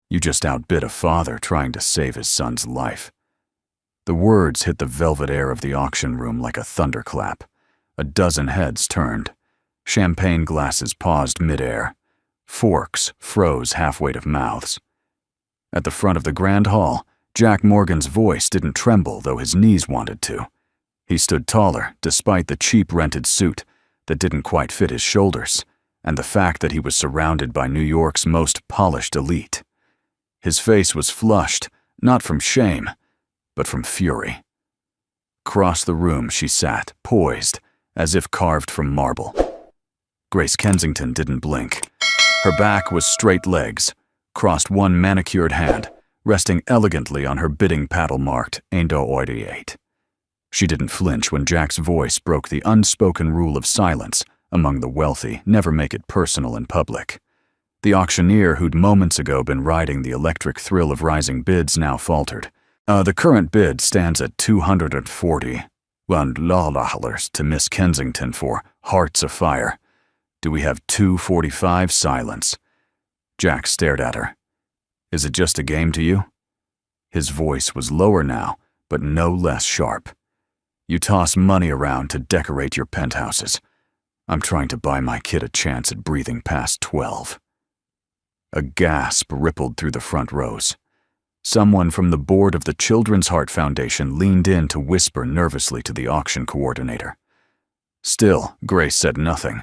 You just outbid a father trying to save his son's life." The words hit the velvet air of the auction room like a thunderclap. A dozen heads turned. Champagne glasses paused midair. Forks froze halfway to mouths. At the front of the grand hall, Jack Morgan's voice didn't tremble, though his knees wanted to. He stood taller, despite the cheap rented suit that didn't quite fit his shoulders, and the fact that he was surrounded by New York's most polished elite. His face was flushed, not from shame, but from fury. Across the room she sat, poised, as if carved from marble. Grace Kensington didn't blink. Her back was straight legs, crossed one manicured hand, resting elegantly on her bidding paddle marked $1.88. She didn't flinch when Jack's voice broke the unspoken rule of silence among the wealthy: never make it personal in public. The auctioneer who'd moments ago been riding the electric thrill of rising bids now faltered. The current bid stands at $240 to Miss Kensington for Hearts Afire. Do we have 245? Silence. Jack stared at her. Is it just a game to you? His voice was lower now, but no less sharp. You toss money around to decorate your penthouses. I'm trying to buy my kid a chance at breathing past 12. A gasp rippled through the front rows. Someone from the board of the Children's Heart Foundation leaned in to whisper nervously to the auction coordinator. Still, Grace said nothing.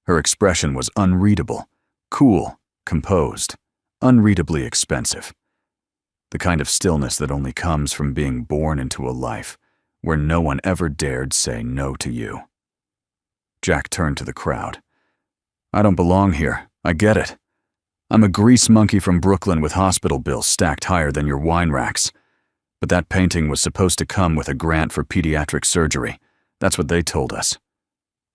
Her expression was unreadable, cool, composed, unreadably expensive. The kind of stillness that only comes from being born into a life where no one ever dared say no to you. Jack turned to the crowd. I don't belong here, I get it. I'm a grease monkey from Brooklyn with hospital bills stacked higher than your wine racks. But that painting was supposed to come with a grant for pediatric surgery. That's what they told us.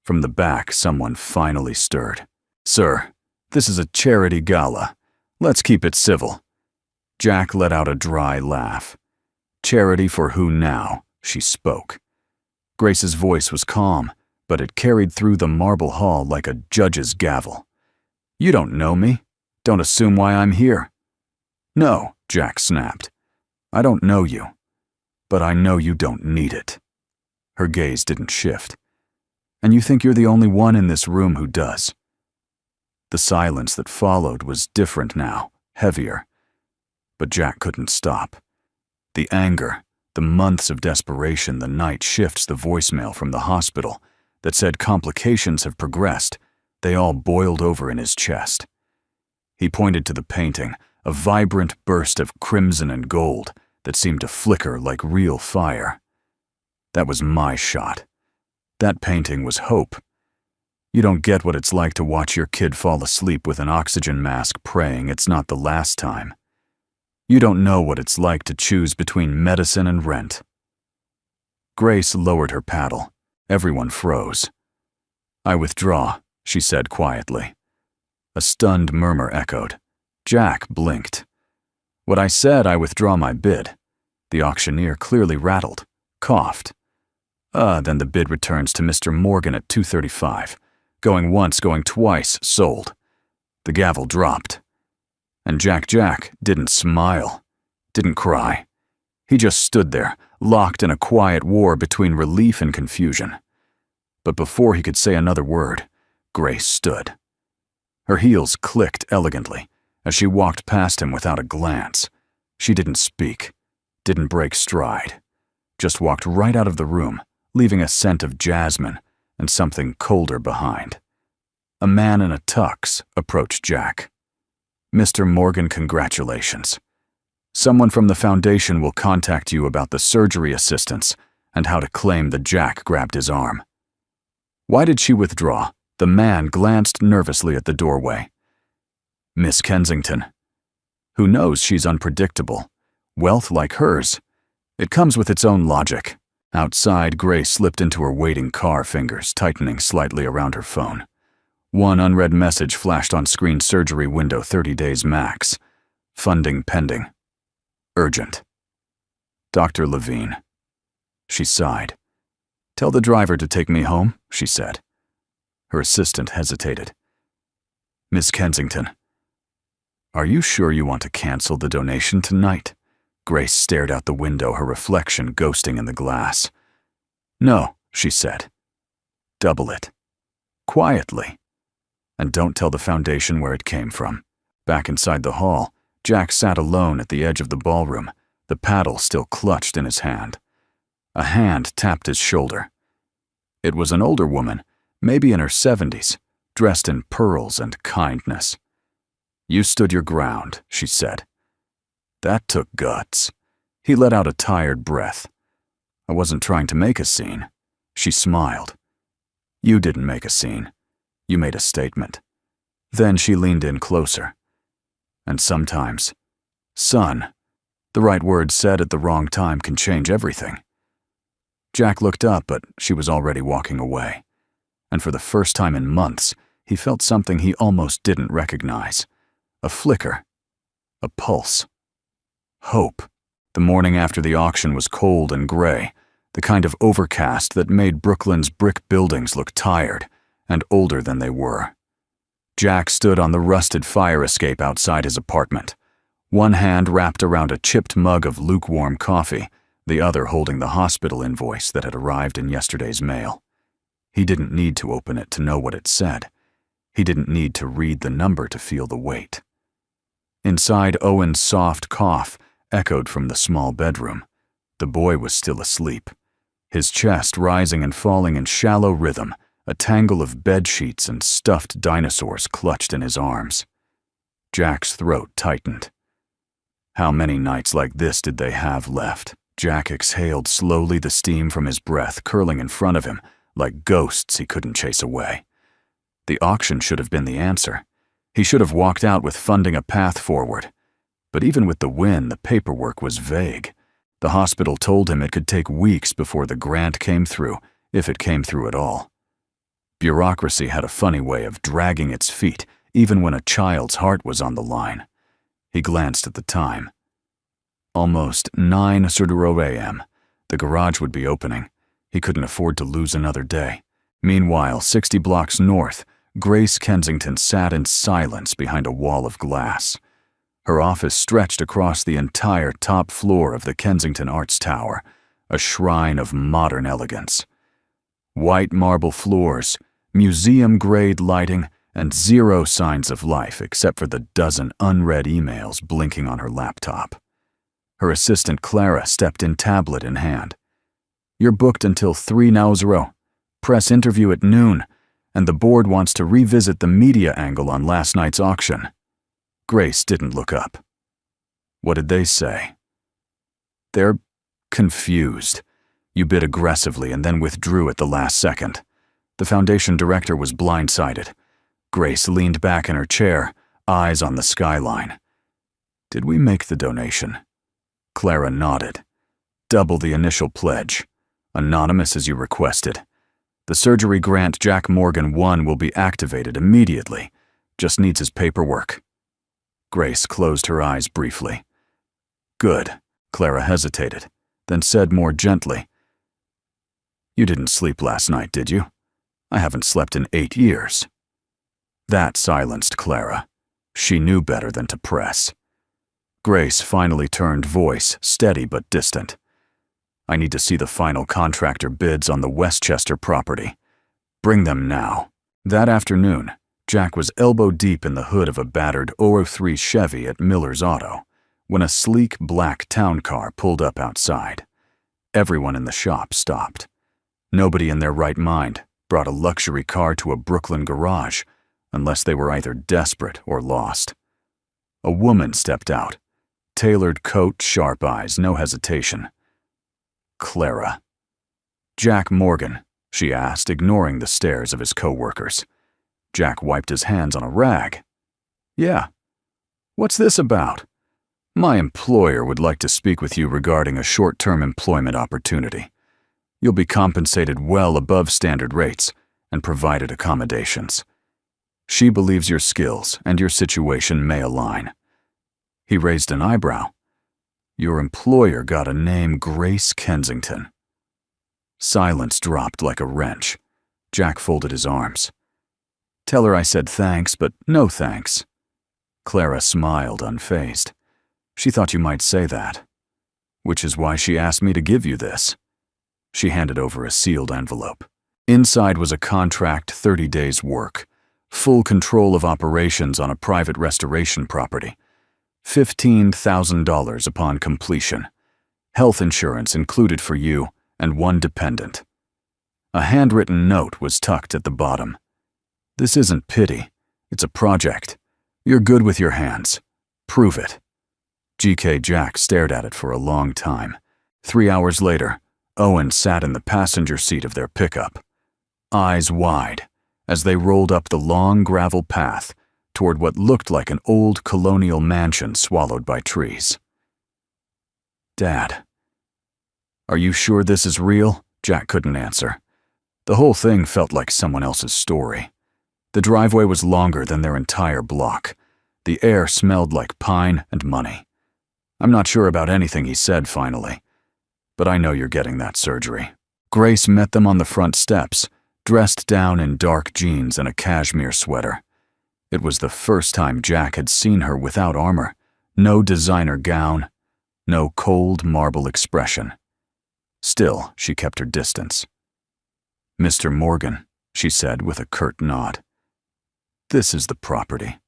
From the back, someone finally stirred. Sir, this is a charity gala. Let's keep it civil. Jack let out a dry laugh. Charity for who now? She spoke. Grace's voice was calm, but it carried through the marble hall like a judge's gavel. You don't know me. Don't assume why I'm here. No, Jack snapped. I don't know you, but I know you don't need it. Her gaze didn't shift. And you think you're the only one in this room who does. The silence that followed was different now, heavier. But Jack couldn't stop. The anger, the months of desperation, the night shifts, the voicemail from the hospital that said complications have progressed, they all boiled over in his chest. He pointed to the painting, a vibrant burst of crimson and gold that seemed to flicker like real fire. That was my shot. That painting was hope. You don't get what it's like to watch your kid fall asleep with an oxygen mask praying it's not the last time. You don't know what it's like to choose between medicine and rent. Grace lowered her paddle. Everyone froze. I withdraw, she said quietly. A stunned murmur echoed. Jack blinked. What I said, I withdraw my bid. The auctioneer clearly rattled, coughed. Then the bid returns to Mr. Morgan at $235. Going once, going twice, sold. The gavel dropped. And Jack didn't smile, didn't cry. He just stood there, locked in a quiet war between relief and confusion. But before he could say another word, Grace stood. Her heels clicked elegantly as she walked past him without a glance. She didn't speak, didn't break stride, just walked right out of the room, leaving a scent of jasmine and something colder behind. A man in a tux approached Jack. Mr. Morgan, congratulations. Someone from the foundation will contact you about the surgery assistance and how to claim the Jack grabbed his arm. Why did she withdraw? The man glanced nervously at the doorway. Miss Kensington. Who knows she's unpredictable? Wealth like hers. It comes with its own logic. Outside, Grace slipped into her waiting car, fingers tightening slightly around her phone. One unread message flashed on screen: surgery window 30 days max. Funding pending. Urgent. Dr. Levine. She sighed. Tell the driver to take me home, she said. Her assistant hesitated. Miss Kensington. Are you sure you want to cancel the donation tonight? Grace stared out the window, her reflection ghosting in the glass. No, she said. Double it. Quietly. And don't tell the foundation where it came from. Back inside the hall, Jack sat alone at the edge of the ballroom, the paddle still clutched in his hand. A hand tapped his shoulder. It was an older woman, maybe in her 70s, dressed in pearls and kindness. You stood your ground, she said. That took guts. He let out a tired breath. I wasn't trying to make a scene. She smiled. You didn't make a scene. You made a statement. Then she leaned in closer. And sometimes, son, the right word said at the wrong time can change everything. Jack looked up, but she was already walking away. And for the first time in months, he felt something he almost didn't recognize. A flicker. A pulse. Hope. The morning after the auction was cold and gray, the kind of overcast that made Brooklyn's brick buildings look tired and older than they were. Jack stood on the rusted fire escape outside his apartment, one hand wrapped around a chipped mug of lukewarm coffee, the other holding the hospital invoice that had arrived in yesterday's mail. He didn't need to open it to know what it said. He didn't need to read the number to feel the weight. Inside, Owen's soft cough echoed from the small bedroom. The boy was still asleep, his chest rising and falling in shallow rhythm, a tangle of bed sheets and stuffed dinosaurs clutched in his arms. Jack's throat tightened. How many nights like this did they have left? Jack exhaled slowly, the steam from his breath curling in front of him like ghosts he couldn't chase away. The auction should have been the answer. He should have walked out with funding a path forward. But even with the win, the paperwork was vague. The hospital told him it could take weeks before the grant came through, if it came through at all. Bureaucracy had a funny way of dragging its feet, even when a child's heart was on the line. He glanced at the time. Almost 9:00 a.m. The garage would be opening. He couldn't afford to lose another day. Meanwhile, 60 blocks north, Grace Kensington sat in silence behind a wall of glass. Her office stretched across the entire top floor of the Kensington Arts Tower, a shrine of modern elegance. White marble floors, museum-grade lighting, and zero signs of life except for the dozen unread emails blinking on her laptop. Her assistant Clara stepped in, tablet in hand. You're booked until 3:00. Press interview at noon, and the board wants to revisit the media angle on last night's auction. Grace didn't look up. What did they say? They're confused. You bid aggressively and then withdrew at the last second. The foundation director was blindsided. Grace leaned back in her chair, eyes on the skyline. Did we make the donation? Clara nodded. Double the initial pledge. Anonymous as you requested. The surgery grant Jack Morgan won will be activated immediately. Just needs his paperwork. Grace closed her eyes briefly. Good. Clara hesitated, then said more gently. You didn't sleep last night, did you? I haven't slept in 8 years. That silenced Clara. She knew better than to press. Grace finally turned, voice steady but distant. I need to see the final contractor bids on the Westchester property. Bring them now. That afternoon, Jack was elbow-deep in the hood of a battered 003 Chevy at Miller's Auto when a sleek black town car pulled up outside. Everyone in the shop stopped. Nobody in their right mind brought a luxury car to a Brooklyn garage unless they were either desperate or lost. A woman stepped out. Tailored coat, sharp eyes, no hesitation. Clara. Jack Morgan, she asked, ignoring the stares of his co-workers. Jack wiped his hands on a rag. Yeah. What's this about? My employer would like to speak with you regarding a short-term employment opportunity. You'll be compensated well above standard rates and provided accommodations. She believes your skills and your situation may align. He raised an eyebrow. Your employer got a name, Grace Kensington. Silence dropped like a wrench. Jack folded his arms. Tell her I said thanks, but no thanks. Clara smiled, unfazed. She thought you might say that. Which is why she asked me to give you this. She handed over a sealed envelope. Inside was a contract 30 days' work, full control of operations on a private restoration property, $15,000 upon completion, health insurance included for you and one dependent. A handwritten note was tucked at the bottom. This isn't pity, it's a project. You're good with your hands. Prove it. G.K. Jack stared at it for a long time. 3 hours later, Owen sat in the passenger seat of their pickup, eyes wide, as they rolled up the long gravel path toward what looked like an old colonial mansion swallowed by trees. Dad, are you sure this is real? Jack couldn't answer. The whole thing felt like someone else's story. The driveway was longer than their entire block. The air smelled like pine and money. I'm not sure about anything he said finally, but I know you're getting that surgery. Grace met them on the front steps, dressed down in dark jeans and a cashmere sweater. It was the first time Jack had seen her without armor, no designer gown, no cold marble expression. Still, she kept her distance. Mr. Morgan, she said with a curt nod. This is the property.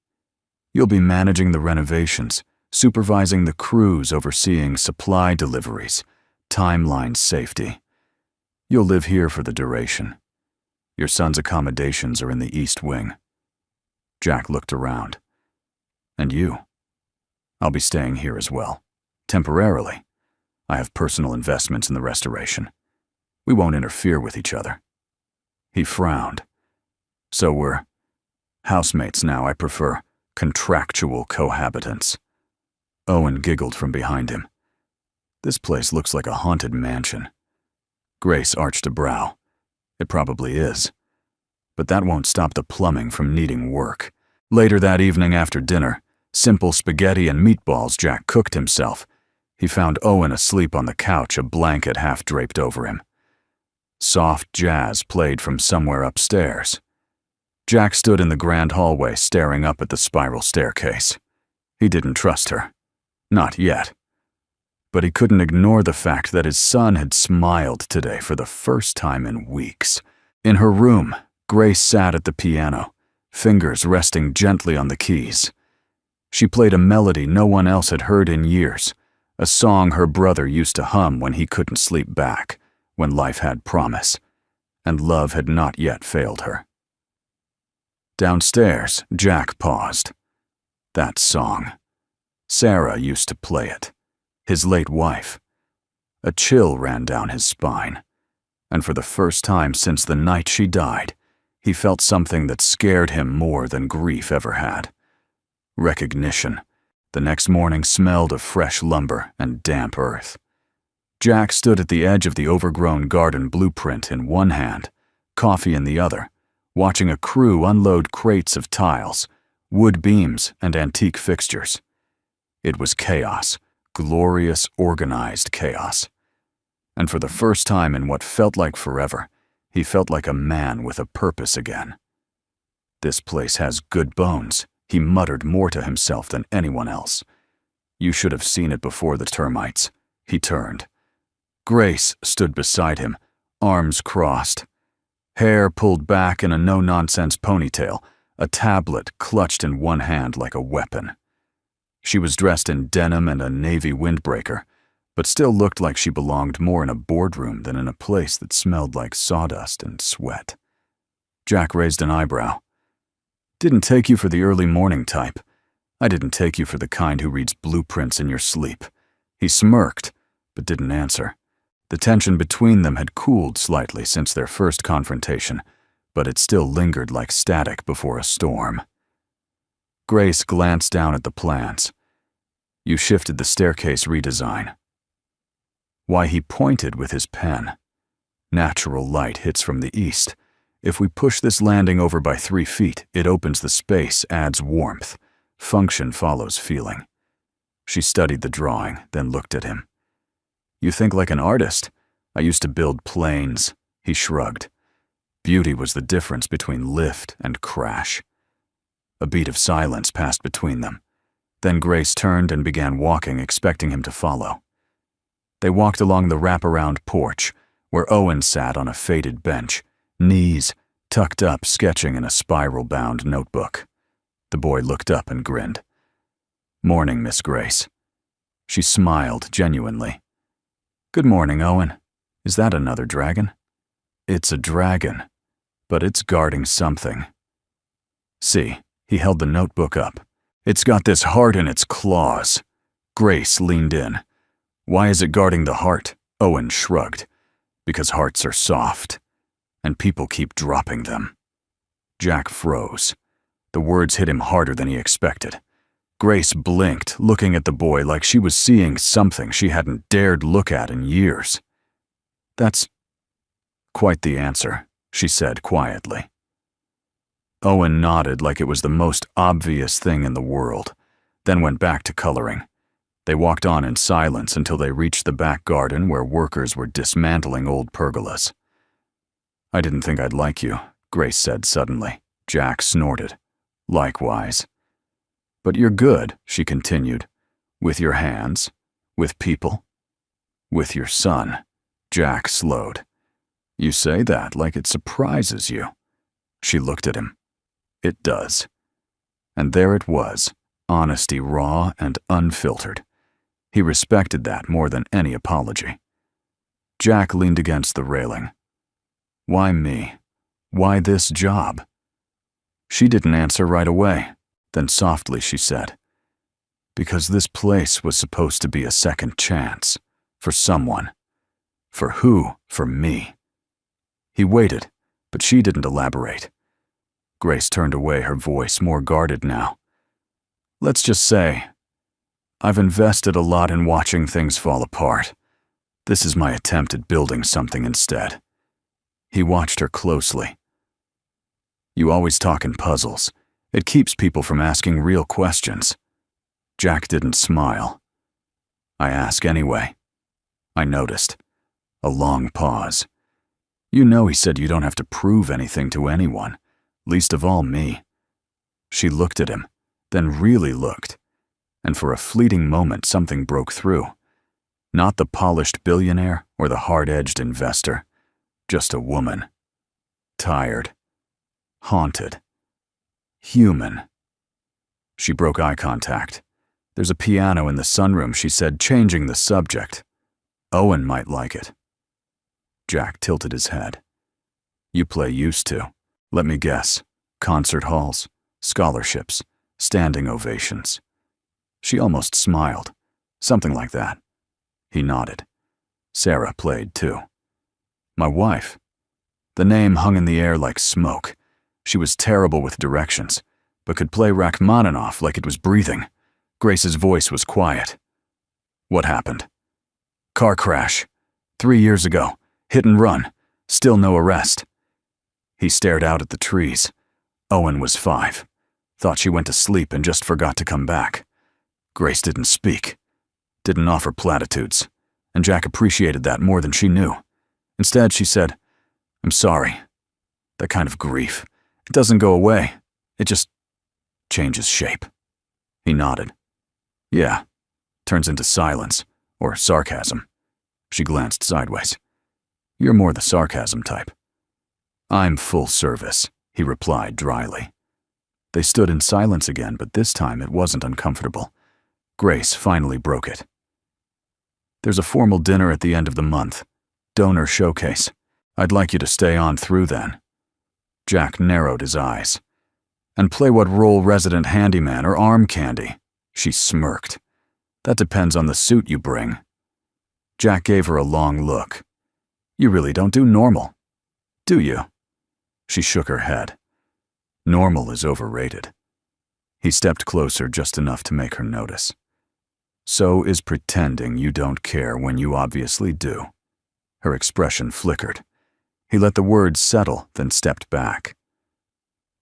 You'll be managing the renovations, supervising the crews overseeing supply deliveries, timeline safety. You'll live here for the duration. Your son's accommodations are in the East Wing. Jack looked around. And you? I'll be staying here as well. Temporarily. I have personal investments in the restoration. We won't interfere with each other. He frowned. So we're housemates now. I prefer contractual cohabitants. Owen giggled from behind him. This place looks like a haunted mansion. Grace arched a brow. It probably is. But that won't stop the plumbing from needing work. Later that evening after dinner, simple spaghetti and meatballs Jack cooked himself. He found Owen asleep on the couch, a blanket half draped over him. Soft jazz played from somewhere upstairs. Jack stood in the grand hallway staring up at the spiral staircase. He didn't trust her. Not yet. But he couldn't ignore the fact that his son had smiled today for the first time in weeks. In her room, Grace sat at the piano, fingers resting gently on the keys. She played a melody no one else had heard in years, a song her brother used to hum when he couldn't sleep back, when life had promise, and love had not yet failed her. Downstairs, Jack paused. That song. Sarah used to play it, his late wife. A chill ran down his spine, and for the first time since the night she died, he felt something that scared him more than grief ever had. Recognition. The next morning smelled of fresh lumber and damp earth. Jack stood at the edge of the overgrown garden blueprint in one hand, coffee in the other, watching a crew unload crates of tiles, wood beams, and antique fixtures. It was chaos, glorious, organized chaos. And for the first time in what felt like forever, he felt like a man with a purpose again. This place has good bones, he muttered more to himself than anyone else. You should have seen it before the termites. He turned. Grace stood beside him, arms crossed. Hair pulled back in a no-nonsense ponytail, a tablet clutched in one hand like a weapon. She was dressed in denim and a navy windbreaker, but still looked like she belonged more in a boardroom than in a place that smelled like sawdust and sweat. Jack raised an eyebrow. Didn't take you for the early morning type. I didn't take you for the kind who reads blueprints in your sleep. He smirked, but didn't answer. The tension between them had cooled slightly since their first confrontation, but it still lingered like static before a storm. Grace glanced down at the plans. You shifted the staircase redesign. Why, he pointed with his pen. Natural light hits from the east. If we push this landing over by 3 feet, it opens the space, adds warmth. Function follows feeling. She studied the drawing, then looked at him. You think like an artist? I used to build planes. He shrugged. Beauty was the difference between lift and crash. A beat of silence passed between them. Then Grace turned and began walking, expecting him to follow. They walked along the wraparound porch, where Owen sat on a faded bench, knees tucked up, sketching in a spiral-bound notebook. The boy looked up and grinned. "Morning, Miss Grace." She smiled genuinely. "Good morning, Owen. Is that another dragon?" "It's a dragon, but it's guarding something." "See," he held the notebook up. "It's got this heart in its claws." Grace leaned in. "Why is it guarding the heart?" Owen shrugged. "Because hearts are soft, and people keep dropping them." Jack froze. The words hit him harder than he expected. Grace blinked, looking at the boy like she was seeing something she hadn't dared look at in years. "That's quite the answer," she said quietly. Owen nodded like it was the most obvious thing in the world, then went back to coloring. They walked on in silence until they reached the back garden where workers were dismantling old pergolas. "I didn't think I'd like you," Grace said suddenly. Jack snorted. "Likewise." "But you're good," she continued. "With your hands, with people, with your son." Jack slowed. "You say that like it surprises you." She looked at him. "It does." And there it was, honesty raw and unfiltered. He respected that more than any apology. Jack leaned against the railing. "Why me? Why this job?" She didn't answer right away. Then softly she said, "Because this place was supposed to be a second chance. For someone. For who? For me." He waited, but she didn't elaborate. Grace turned away, her voice more guarded now. "Let's just say, I've invested a lot in watching things fall apart. This is my attempt at building something instead." He watched her closely. "You always talk in puzzles. It keeps people from asking real questions." Jack didn't smile. "I ask anyway." I noticed. A long pause. "You know," he said, "you don't have to prove anything to anyone, least of all me." She looked at him, then really looked, and for a fleeting moment something broke through. Not the polished billionaire or the hard-edged investor, just a woman. Tired. Haunted. Human. She broke eye contact. "There's a piano in the sunroom," she said, changing the subject. "Owen might like it." Jack tilted his head. "You play used to. Let me guess. Concert halls, scholarships, standing ovations." She almost smiled. "Something like that." He nodded. "Sarah played too." "My wife." The name hung in the air like smoke. She was terrible with directions, but could play Rachmaninoff like it was breathing. Grace's voice was quiet. "What happened?" "Car crash. 3 years ago. Hit and run. Still no arrest." He stared out at the trees. Owen was 5. Thought she went to sleep and just forgot to come back. Grace didn't speak. Didn't offer platitudes. And Jack appreciated that more than she knew. Instead, she said, "I'm sorry. That kind of grief. It doesn't go away. It just changes shape." He nodded. "Yeah. Turns into silence. Or sarcasm." She glanced sideways. "You're more the sarcasm type." "I'm full service," he replied dryly. They stood in silence again, but this time it wasn't uncomfortable. Grace finally broke it. "There's a formal dinner at the end of the month. Donor showcase. I'd like you to stay on through then." Jack narrowed his eyes. "And play what role, resident handyman or arm candy?" She smirked. "That depends on the suit you bring." Jack gave her a long look. "You really don't do normal, do you?" She shook her head. "Normal is overrated." He stepped closer just enough to make her notice. "So is pretending you don't care when you obviously do." Her expression flickered. He let the words settle, then stepped back.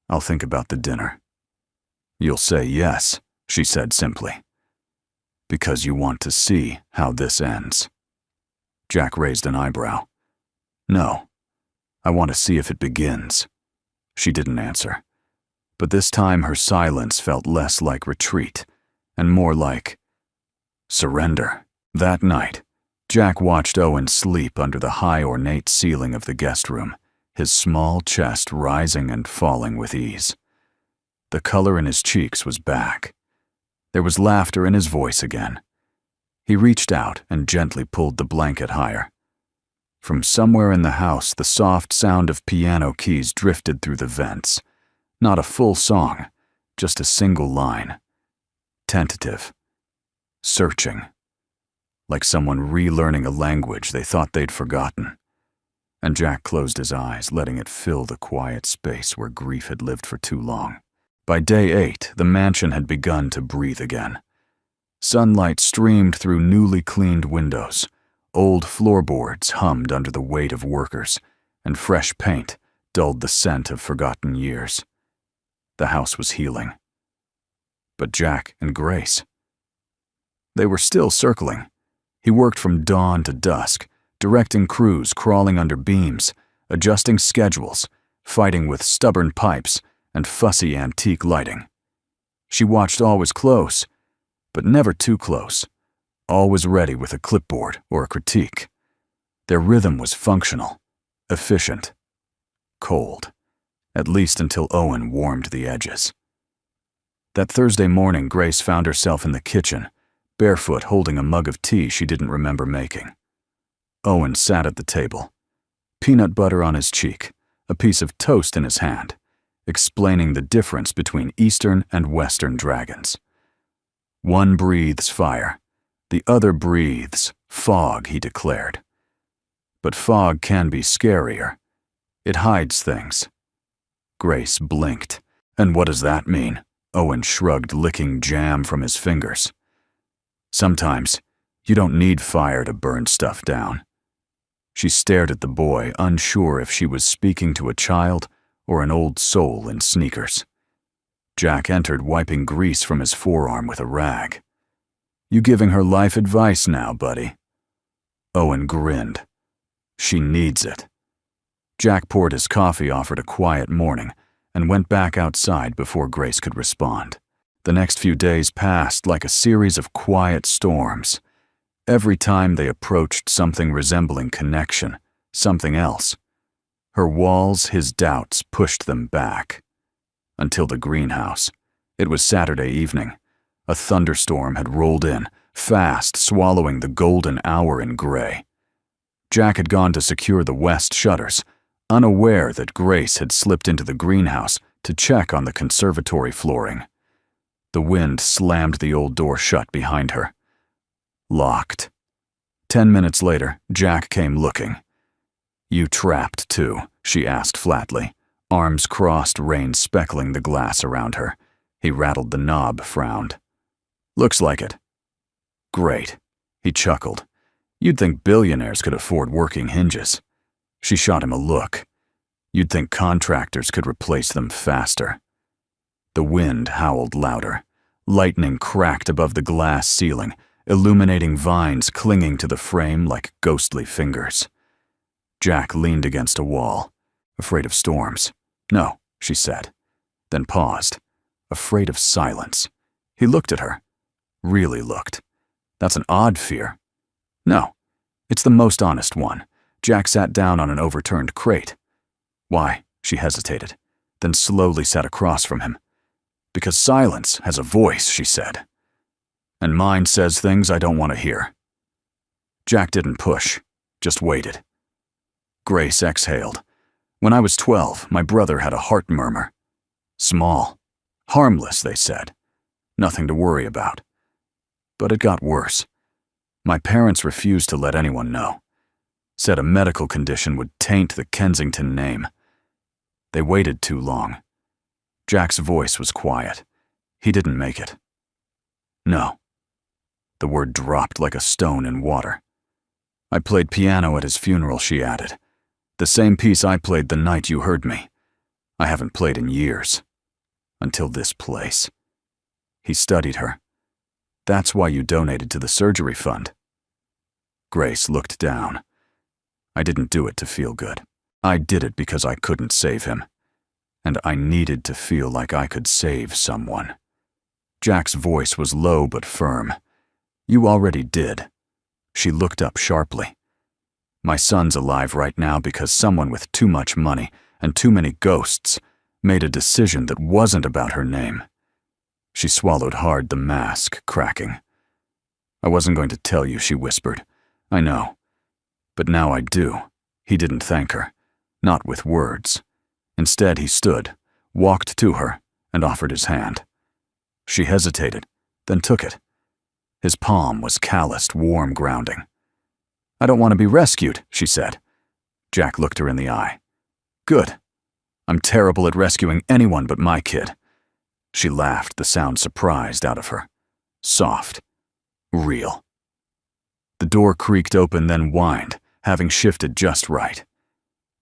"I'll think about the dinner." "You'll say yes," she said simply. "Because you want to see how this ends." Jack raised an eyebrow. "No. I want to see if it begins." She didn't answer. But this time her silence felt less like retreat and more like surrender. That night, Jack watched Owen sleep under the high ornate ceiling of the guest room, his small chest rising and falling with ease. The color in his cheeks was back. There was laughter in his voice again. He reached out and gently pulled the blanket higher. From somewhere in the house, the soft sound of piano keys drifted through the vents. Not a full song, just a single line. Tentative. Searching. Like someone relearning a language they thought they'd forgotten. And Jack closed his eyes, letting it fill the quiet space where grief had lived for too long. By day 8, the mansion had begun to breathe again. Sunlight streamed through newly cleaned windows. Old floorboards hummed under the weight of workers, and fresh paint dulled the scent of forgotten years. The house was healing. But Jack and Grace? They were still circling. He worked from dawn to dusk, directing crews crawling under beams, adjusting schedules, fighting with stubborn pipes and fussy antique lighting. She watched always close, but never too close, always ready with a clipboard or a critique. Their rhythm was functional, efficient, cold, at least until Owen warmed the edges. That Thursday morning, Grace found herself in the kitchen, barefoot holding a mug of tea she didn't remember making. Owen sat at the table, peanut butter on his cheek, a piece of toast in his hand, explaining the difference between Eastern and Western dragons. One breathes fire, the other breathes fog, he declared. But fog can be scarier. It hides things. Grace blinked. And what does that mean? Owen shrugged, licking jam from his fingers. Sometimes, you don't need fire to burn stuff down. She stared at the boy, unsure if she was speaking to a child or an old soul in sneakers. Jack entered, wiping grease from his forearm with a rag. You giving her life advice now, buddy? Owen grinned. She needs it. Jack poured his coffee, offered a quiet morning, and went back outside before Grace could respond. The next few days passed like a series of quiet storms. Every time they approached something resembling connection, something else. Her walls, his doubts, pushed them back. Until the greenhouse. It was Saturday evening. A thunderstorm had rolled in, fast, swallowing the golden hour in gray. Jack had gone to secure the west shutters, unaware that Grace had slipped into the greenhouse to check on the conservatory flooring. The wind slammed the old door shut behind her. Locked. 10 minutes later, Jack came looking. You trapped too, she asked flatly, arms crossed, rain speckling the glass around her. He rattled the knob, frowned. Looks like it. Great, he chuckled. You'd think billionaires could afford working hinges. She shot him a look. You'd think contractors could replace them faster. The wind howled louder. Lightning cracked above the glass ceiling, illuminating vines clinging to the frame like ghostly fingers. Jack leaned against a wall, afraid of storms. No, she said, then paused, afraid of silence. He looked at her. Really looked. That's an odd fear. No, it's the most honest one. Jack sat down on an overturned crate. Why? She hesitated, then slowly sat across from him. Because silence has a voice, she said. And mine says things I don't want to hear. Jack didn't push, just waited. Grace exhaled. When I was 12, my brother had a heart murmur. Small. Harmless, they said. Nothing to worry about. But it got worse. My parents refused to let anyone know. Said a medical condition would taint the Kensington name. They waited too long. Jack's voice was quiet. He didn't make it. No. The word dropped like a stone in water. I played piano at his funeral, she added. The same piece I played the night you heard me. I haven't played in years. Until this place. He studied her. That's why you donated to the surgery fund. Grace looked down. I didn't do it to feel good. I did it because I couldn't save him. And I needed to feel like I could save someone. Jack's voice was low but firm. "You already did." She looked up sharply. "My son's alive right now because someone with too much money and too many ghosts made a decision that wasn't about her name." She swallowed hard, the mask cracking. "I wasn't going to tell you," she whispered. "I know. But now I do." He didn't thank her. Not with words. Instead, he stood, walked to her, and offered his hand. She hesitated, then took it. His palm was calloused, warm grounding. "I don't want to be rescued," she said. Jack looked her in the eye. "Good. I'm terrible at rescuing anyone but my kid." She laughed, the sound surprised out of her. Soft. Real. The door creaked open, then whined, having shifted just right.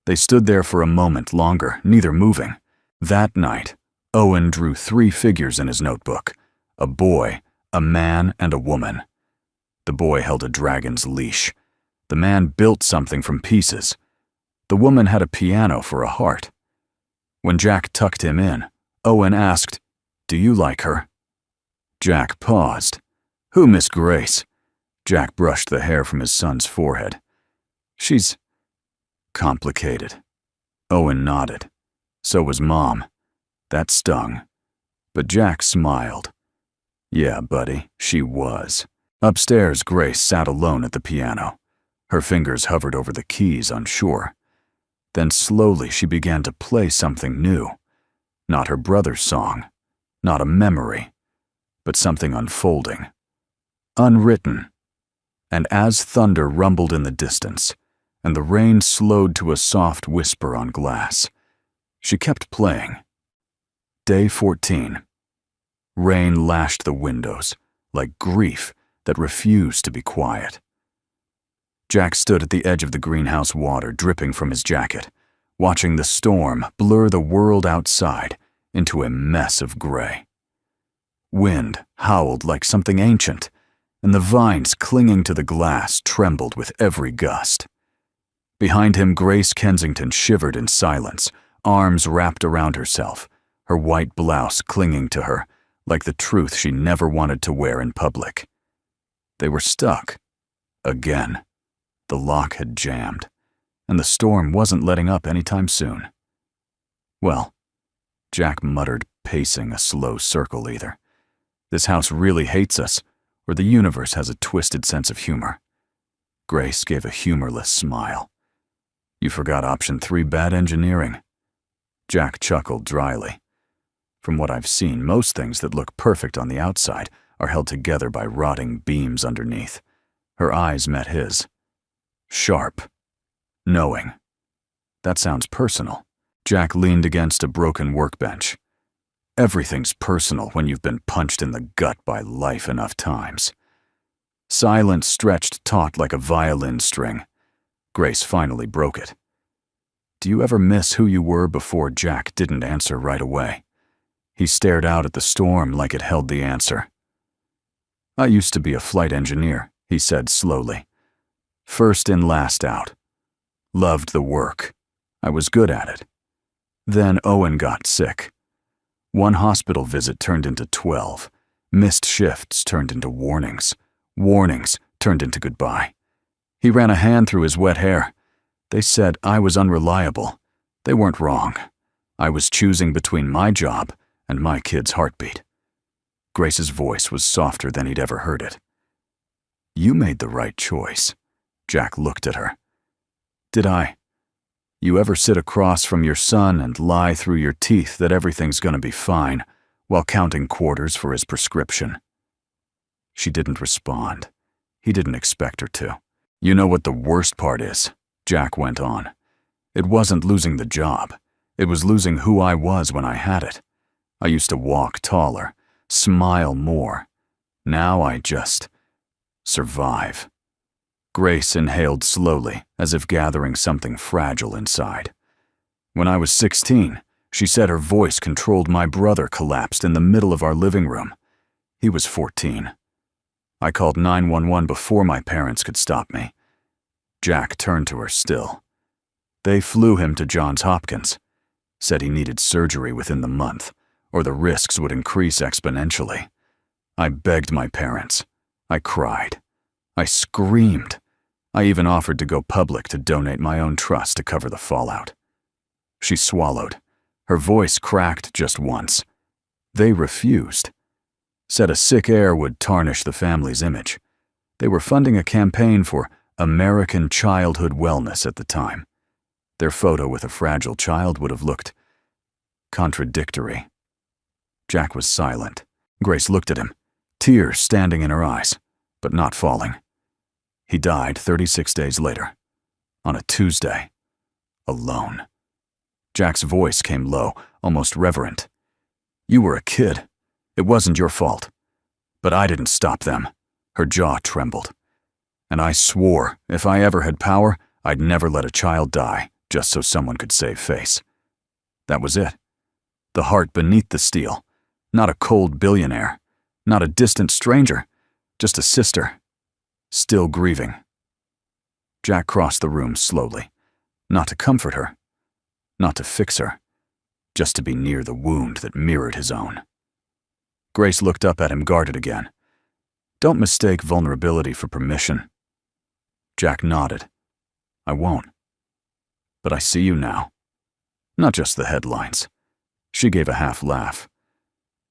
They stood there for a moment longer, neither moving. That night, Owen drew 3 figures in his notebook: a boy, a man, and a woman. The boy held a dragon's leash. The man built something from pieces. The woman had a piano for a heart. When Jack tucked him in, Owen asked, "Do you like her?" Jack paused. "Who, Miss Grace?" Jack brushed the hair from his son's forehead. "She's complicated." Owen nodded. So was Mom. That stung. But Jack smiled. "Yeah, buddy, she was." Upstairs, Grace sat alone at the piano. Her fingers hovered over the keys, unsure. Then slowly she began to play something new. Not her brother's song, not a memory, but something unfolding. Unwritten. And as thunder rumbled in the distance, and the rain slowed to a soft whisper on glass, she kept playing. Day 14. Rain lashed the windows, like grief that refused to be quiet. Jack stood at the edge of the greenhouse, water dripping from his jacket, watching the storm blur the world outside into a mess of gray. Wind howled like something ancient, and the vines clinging to the glass trembled with every gust. Behind him, Grace Kensington shivered in silence, arms wrapped around herself, her white blouse clinging to her like the truth she never wanted to wear in public. They were stuck. Again. The lock had jammed, and the storm wasn't letting up anytime soon. "Well," Jack muttered, pacing a slow circle either. "This house really hates us, or the universe has a twisted sense of humor." Grace gave a humorless smile. "You forgot option 3, bad engineering." Jack chuckled dryly. "From what I've seen, most things that look perfect on the outside are held together by rotting beams underneath." Her eyes met his. Sharp. Knowing. That sounds personal. Jack leaned against a broken workbench. Everything's personal when you've been punched in the gut by life enough times. Silence stretched taut like a violin string. Grace finally broke it. "Do you ever miss who you were before?" Jack didn't answer right away. He stared out at the storm like it held the answer. "I used to be a flight engineer," he said slowly. "First in, last out. Loved the work. I was good at it. Then Owen got sick. One hospital visit turned into 12. Missed shifts turned into warnings. Warnings turned into goodbye. He ran a hand through his wet hair. They said I was unreliable. They weren't wrong. I was choosing between my job and my kid's heartbeat." Grace's voice was softer than he'd ever heard it. "You made the right choice." Jack looked at her. "Did I? You ever sit across from your son and lie through your teeth that everything's gonna be fine while counting quarters for his prescription?" She didn't respond. He didn't expect her to. "You know what the worst part is?" Jack went on. "It wasn't losing the job. It was losing who I was when I had it. I used to walk taller, smile more. Now I just survive." Grace inhaled slowly, as if gathering something fragile inside. "When I was 16, she said her voice controlled my brother collapsed in the middle of our living room. He was 14. I called 911 before my parents could stop me." Jack turned to her still. "They flew him to Johns Hopkins. Said he needed surgery within the month, or the risks would increase exponentially. I begged my parents. I cried. I screamed. I even offered to go public to donate my own trust to cover the fallout. She swallowed. Her voice cracked just once. They refused. Said a sick heir would tarnish the family's image. They were funding a campaign for American childhood wellness at the time. Their photo with a fragile child would have looked contradictory. Jack was silent. Grace looked at him, tears standing in her eyes, but not falling. He died 36 days later, on a Tuesday, alone. Jack's voice came low, almost reverent. You were a kid. It wasn't your fault. But I didn't stop them. Her jaw trembled. And I swore if I ever had power, I'd never let a child die just so someone could save face. That was it. The heart beneath the steel. Not a cold billionaire. Not a distant stranger. Just a sister. Still grieving. Jack crossed the room slowly. Not to comfort her. Not to fix her. Just to be near the wound that mirrored his own. Grace looked up at him, guarded again. Don't mistake vulnerability for permission. Jack nodded. I won't. But I see you now. Not just the headlines. She gave a half laugh.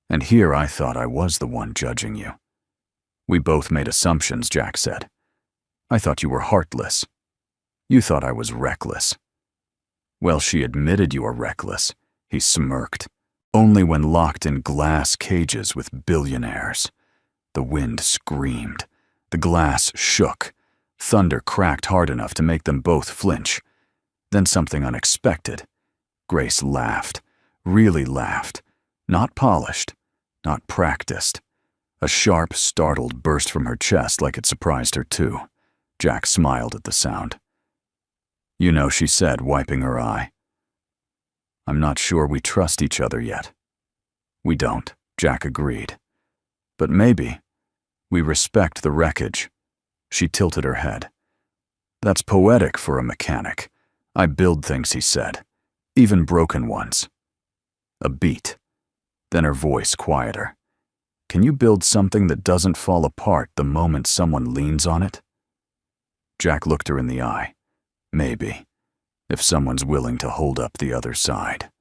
And here I thought I was the one judging you. We both made assumptions, Jack said. I thought you were heartless. You thought I was reckless. Well, she admitted you were reckless. He smirked. Only when locked in glass cages with billionaires. The wind screamed. The glass shook. Thunder cracked hard enough to make them both flinch. Then something unexpected. Grace laughed. Really laughed. Not polished. Not practiced. A sharp, startled burst from her chest like it surprised her too. Jack smiled at the sound. You know, she said, wiping her eye. I'm not sure we trust each other yet. We don't, Jack agreed. But maybe. We respect the wreckage. She tilted her head. That's poetic for a mechanic. I build things, he said. Even broken ones. A beat. Then her voice quieter. Can you build something that doesn't fall apart the moment someone leans on it? Jack looked her in the eye. Maybe. If someone's willing to hold up the other side.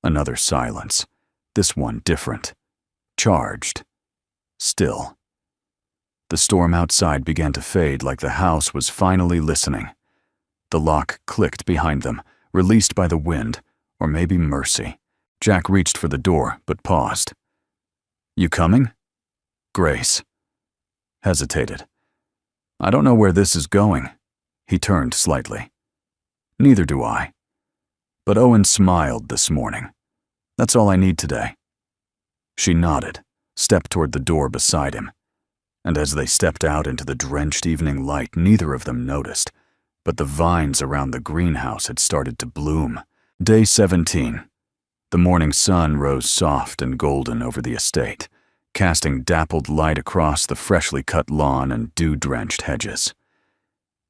Another silence. This one different. Charged. Still. The storm outside began to fade like the house was finally listening. The lock clicked behind them, released by the wind, or maybe mercy. Jack reached for the door, but paused. You coming? Grace. Hesitated. I don't know where this is going. He turned slightly. Neither do I. But Owen smiled this morning. That's all I need today. She nodded, stepped toward the door beside him. And as they stepped out into the drenched evening light, neither of them noticed, but the vines around the greenhouse had started to bloom. Day 17. The morning sun rose soft and golden over the estate, casting dappled light across the freshly cut lawn and dew-drenched hedges.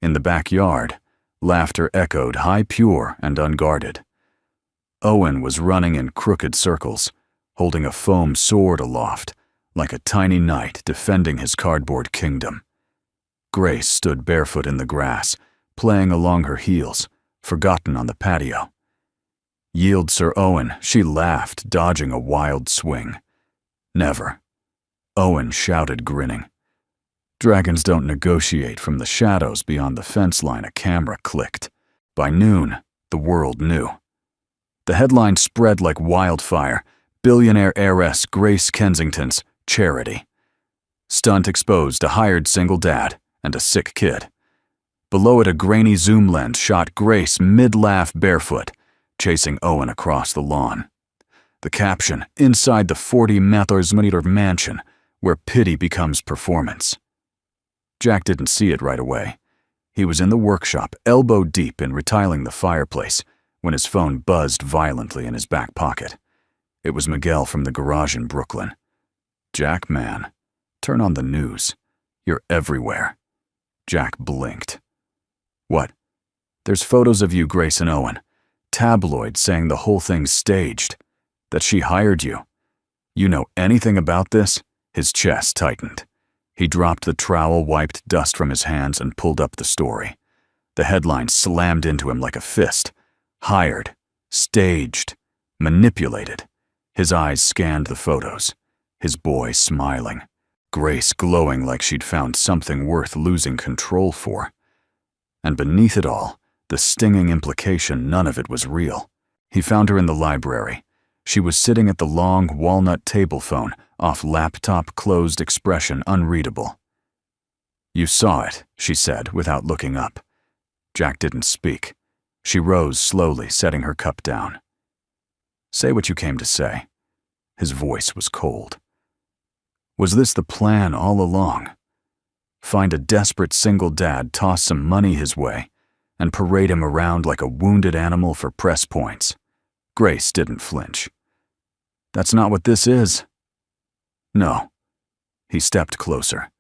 In the backyard, laughter echoed high, pure, and unguarded. Owen was running in crooked circles, holding a foam sword aloft, like a tiny knight defending his cardboard kingdom. Grace stood barefoot in the grass, playing along her heels, forgotten on the patio. Yield, Sir Owen, she laughed, dodging a wild swing. Never. Owen shouted, grinning. Dragons don't negotiate from the shadows beyond the fence line, a camera clicked. By noon, the world knew. The headline spread like wildfire. Billionaire heiress Grace Kensington's charity. Stunt exposed a hired single dad and a sick kid. Below it, a grainy zoom lens shot Grace mid-laugh barefoot, chasing Owen across the lawn. The caption, inside the 40-meter mansion, where pity becomes performance. Jack didn't see it right away. He was in the workshop, elbow deep in retiling the fireplace, when his phone buzzed violently in his back pocket. It was Miguel from the garage in Brooklyn. Jack, man, turn on the news. You're everywhere. Jack blinked. What? There's photos of you, Grace and Owen. Tabloids saying the whole thing's staged. That she hired you. You know anything about this? His chest tightened. He dropped the trowel, wiped dust from his hands, and pulled up the story. The headline slammed into him like a fist. Hired, staged, manipulated. His eyes scanned the photos. His boy smiling. Grace glowing like she'd found something worth losing control for. And beneath it all, the stinging implication none of it was real. He found her in the library. She was sitting at the long walnut table phone, off laptop, closed expression unreadable. "You saw it," she said, without looking up. Jack didn't speak. She rose slowly, setting her cup down. "Say what you came to say." His voice was cold. "Was this the plan all along? Find a desperate single dad, toss some money his way, and parade him around like a wounded animal for press points?" Grace didn't flinch. "That's not what this is." "No." He stepped closer.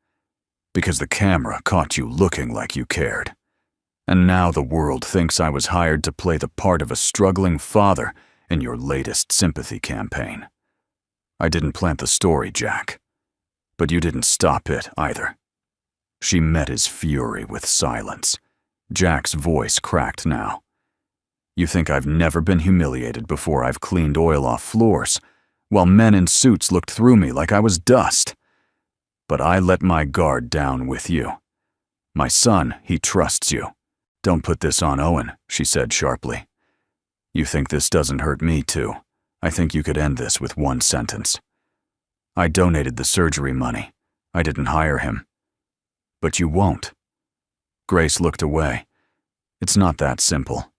"Because the camera caught you looking like you cared. And now the world thinks I was hired to play the part of a struggling father in your latest sympathy campaign. I didn't plant the story, Jack. But you didn't stop it either." She met his fury with silence. Jack's voice cracked now. "You think I've never been humiliated before I've cleaned oil off floors, while men in suits looked through me like I was dust? But I let my guard down with you. My son, he trusts you. Don't put this on Owen," she said sharply. "You think this doesn't hurt me too. I think you could end this with one sentence. I donated the surgery money. I didn't hire him. But you won't." Grace looked away. "It's not that simple."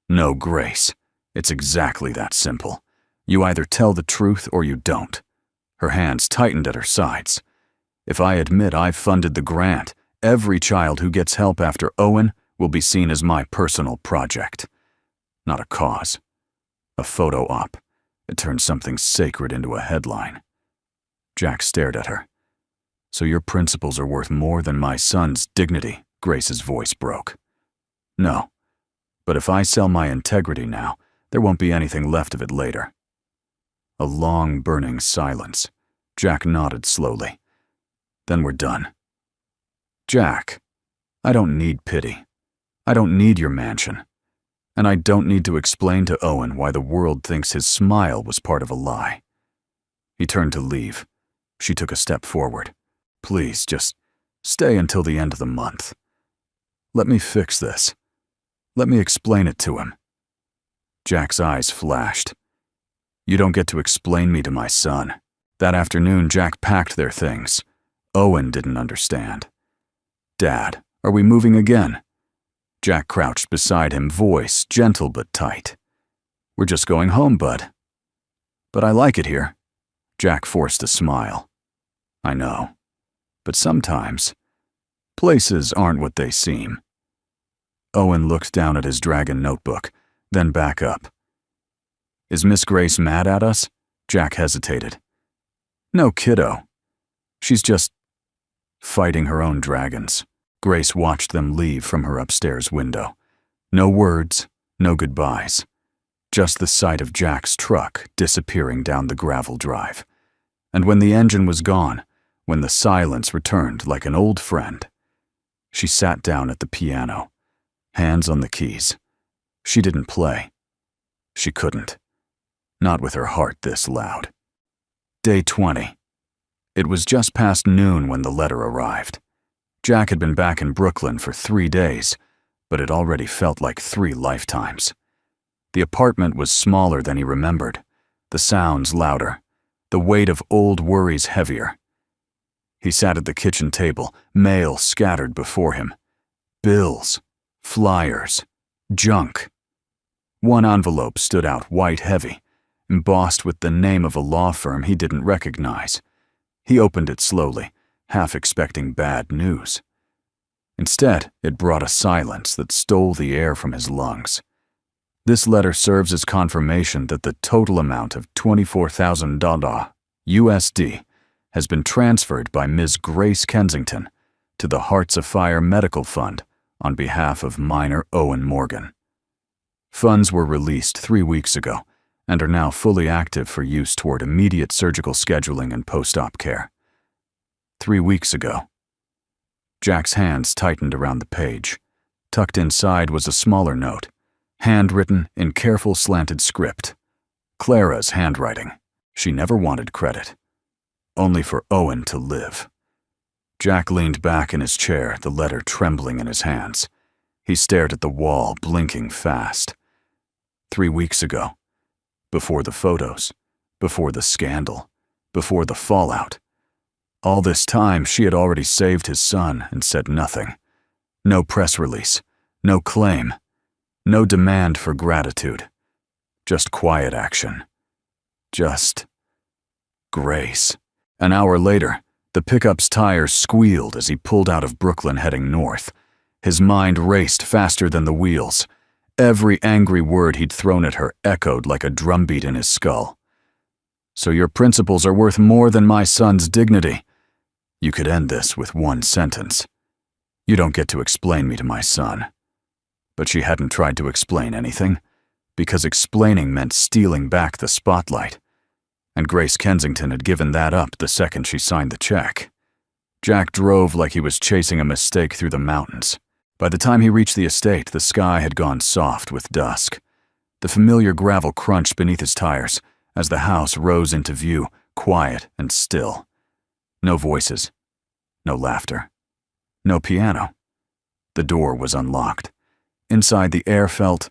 "No, Grace. It's exactly that simple. You either tell the truth or you don't." Her hands tightened at her sides. "If I admit I've funded the grant, every child who gets help after Owen will be seen as my personal project. Not a cause. A photo op. It turns something sacred into a headline." Jack stared at her. "So your principles are worth more than my son's dignity?" Grace's voice broke. "No. But if I sell my integrity now, there won't be anything left of it later." A long, burning silence. Jack nodded slowly. "Then we're done." "Jack, I don't need pity. I don't need your mansion. And I don't need to explain to Owen why the world thinks his smile was part of a lie." He turned to leave. She took a step forward. "Please, just stay until the end of the month. Let me fix this. Let me explain it to him." Jack's eyes flashed. "You don't get to explain me to my son." That afternoon, Jack packed their things. Owen didn't understand. "Dad, are we moving again?" Jack crouched beside him, voice gentle but tight. "We're just going home, bud." "But I like it here." Jack forced a smile. "I know. But sometimes, places aren't what they seem." Owen looked down at his dragon notebook, then back up. "Is Miss Grace mad at us?" Jack hesitated. "No, kiddo. She's just fighting her own dragons." Grace watched them leave from her upstairs window. No words, no goodbyes. Just the sight of Jack's truck disappearing down the gravel drive. And when the engine was gone, when the silence returned like an old friend, she sat down at the piano, hands on the keys. She didn't play. She couldn't. Not with her heart this loud. Day 20. It was just past noon when the letter arrived. Jack had been back in Brooklyn for 3 days, but it already felt like 3 lifetimes. The apartment was smaller than he remembered, the sounds louder, the weight of old worries heavier. He sat at the kitchen table, mail scattered before him. Bills, flyers, junk. One envelope stood out white heavy, embossed with the name of a law firm he didn't recognize. He opened it slowly, half expecting bad news. Instead, it brought a silence that stole the air from his lungs. This letter serves as confirmation that the total amount of $24,000 USD has been transferred by Ms. Grace Kensington to the Hearts Afire Medical Fund on behalf of minor Owen Morgan. Funds were released 3 weeks ago, and are now fully active for use toward immediate surgical scheduling and post-op care. 3 weeks ago. Jack's hands tightened around the page. Tucked inside was a smaller note, handwritten in careful slanted script. Clara's handwriting. She never wanted credit. Only for Owen to live. Jack leaned back in his chair, the letter trembling in his hands. He stared at the wall, blinking fast. 3 weeks ago. Before the photos. Before the scandal. Before the fallout. All this time, she had already saved his son and said nothing. No press release. No claim. No demand for gratitude. Just quiet action. Just grace. An hour later, the pickup's tires squealed as he pulled out of Brooklyn heading north. His mind raced faster than the wheels. Every angry word he'd thrown at her echoed like a drumbeat in his skull. So your principles are worth more than my son's dignity. You could end this with one sentence. You don't get to explain me to my son. But she hadn't tried to explain anything, because explaining meant stealing back the spotlight. And Grace Kensington had given that up the second she signed the check. Jack drove like he was chasing a mistake through the mountains. By the time he reached the estate, the sky had gone soft with dusk. The familiar gravel crunched beneath his tires as the house rose into view, quiet and still. No voices. No laughter. No piano. The door was unlocked. Inside, the air felt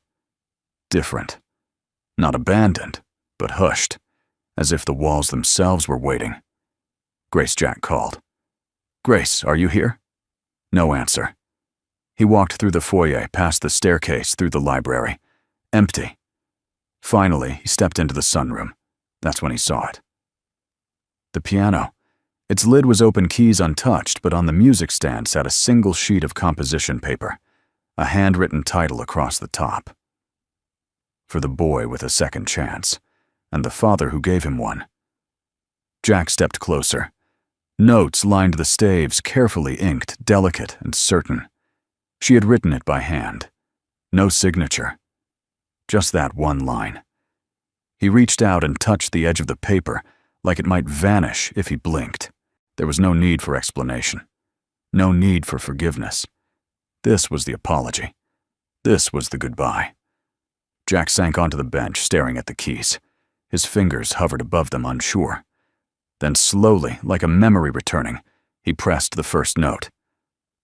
different. Not abandoned, but hushed, as if the walls themselves were waiting. Grace Jack called. Grace, are you here? No answer. He walked through the foyer, past the staircase, through the library. Empty. Finally, he stepped into the sunroom. That's when he saw it. The piano. Its lid was open, keys untouched, but on the music stand sat a single sheet of composition paper, a handwritten title across the top. For the boy with a second chance, and the father who gave him one. Jack stepped closer. Notes lined the staves, carefully inked, delicate and certain. She had written it by hand. No signature. Just that one line. He reached out and touched the edge of the paper, like it might vanish if he blinked. There was no need for explanation. No need for forgiveness. This was the apology. This was the goodbye. Jack sank onto the bench, staring at the keys. His fingers hovered above them, unsure. Then slowly, like a memory returning, he pressed the first note.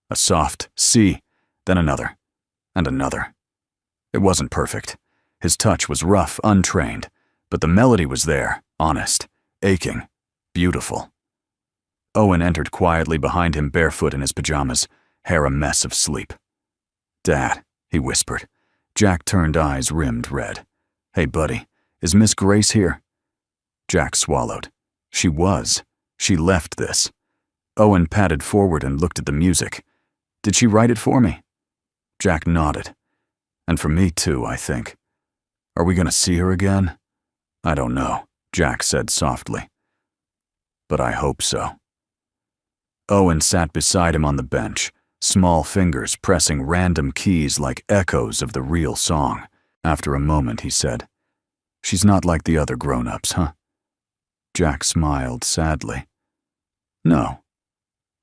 A soft C, then another, and another. It wasn't perfect. His touch was rough, untrained, but the melody was there, honest, aching, beautiful. Owen entered quietly behind him, barefoot in his pajamas, hair a mess of sleep. Dad, he whispered. Jack turned, eyes rimmed red. Hey, buddy, is Miss Grace here? Jack swallowed. She was. She left this. Owen padded forward and looked at the music. Did she write it for me? Jack nodded. And for me too, I think. Are we going to see her again? I don't know, Jack said softly. But I hope so. Owen sat beside him on the bench, small fingers pressing random keys like echoes of the real song. After a moment, he said, She's not like the other grown-ups, huh? Jack smiled sadly. No,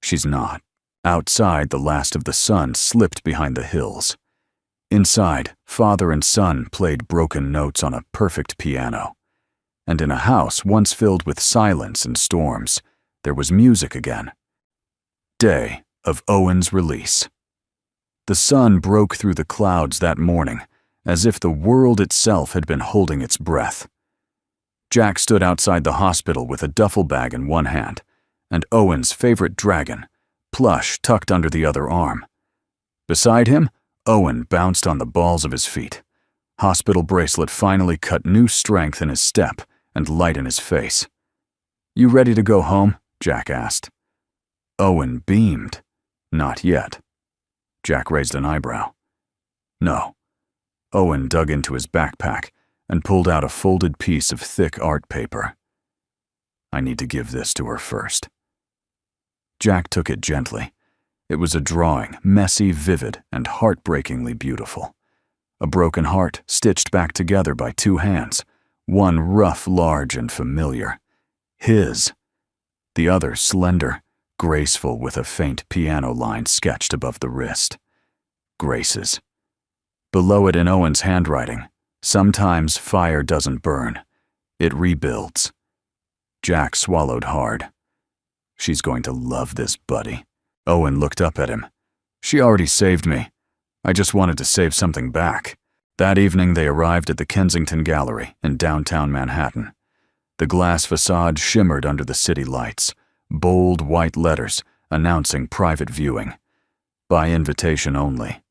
she's not. Outside, the last of the sun slipped behind the hills. Inside, father and son played broken notes on a perfect piano. And in a house once filled with silence and storms, there was music again. Day of Owen's release. The sun broke through the clouds that morning, as if the world itself had been holding its breath. Jack stood outside the hospital with a duffel bag in one hand, and Owen's favorite dragon, Plush, tucked under the other arm. Beside him, Owen bounced on the balls of his feet. Hospital bracelet finally cut new strength in his step and light in his face. You ready to go home? Jack asked. Owen beamed. Not yet. Jack raised an eyebrow. No. Owen dug into his backpack and pulled out a folded piece of thick art paper. I need to give this to her first. Jack took it gently. It was a drawing, messy, vivid, and heartbreakingly beautiful. A broken heart stitched back together by two hands, One rough, large, and familiar. His. The other slender, graceful with a faint piano line sketched above the wrist. Grace's. Below it in Owen's handwriting, sometimes fire doesn't burn. It rebuilds. Jack swallowed hard. She's going to love this, buddy. Owen looked up at him. She already saved me. I just wanted to save something back. That evening they arrived at the Kensington Gallery in downtown Manhattan. The glass facade shimmered under the city lights, bold white letters announcing private viewing. By invitation only.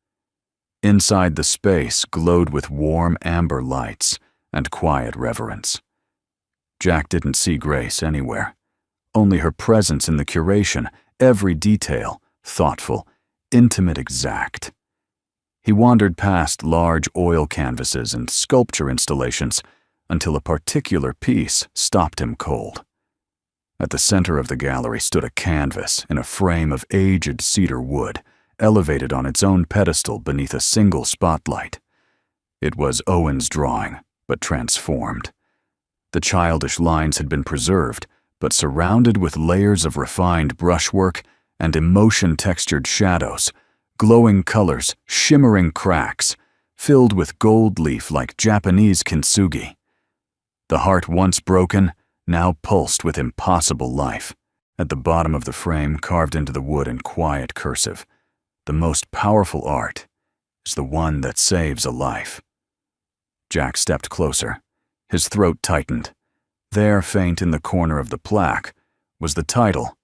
Inside the space glowed with warm amber lights and quiet reverence. Jack didn't see Grace anywhere. Only her presence in the curation, every detail, thoughtful, intimate, exact. He wandered past large oil canvases and sculpture installations until a particular piece stopped him cold. At the center of the gallery stood a canvas in a frame of aged cedar wood, elevated on its own pedestal beneath a single spotlight. It was Owen's drawing, but transformed. The childish lines had been preserved, but surrounded with layers of refined brushwork and emotion-textured shadows, glowing colors, shimmering cracks, filled with gold leaf like Japanese kintsugi. The heart once broken, now pulsed with impossible life. At the bottom of the frame, carved into the wood in quiet cursive, the most powerful art is the one that saves a life. Jack stepped closer. His throat tightened. There, faint in the corner of the plaque, was the title,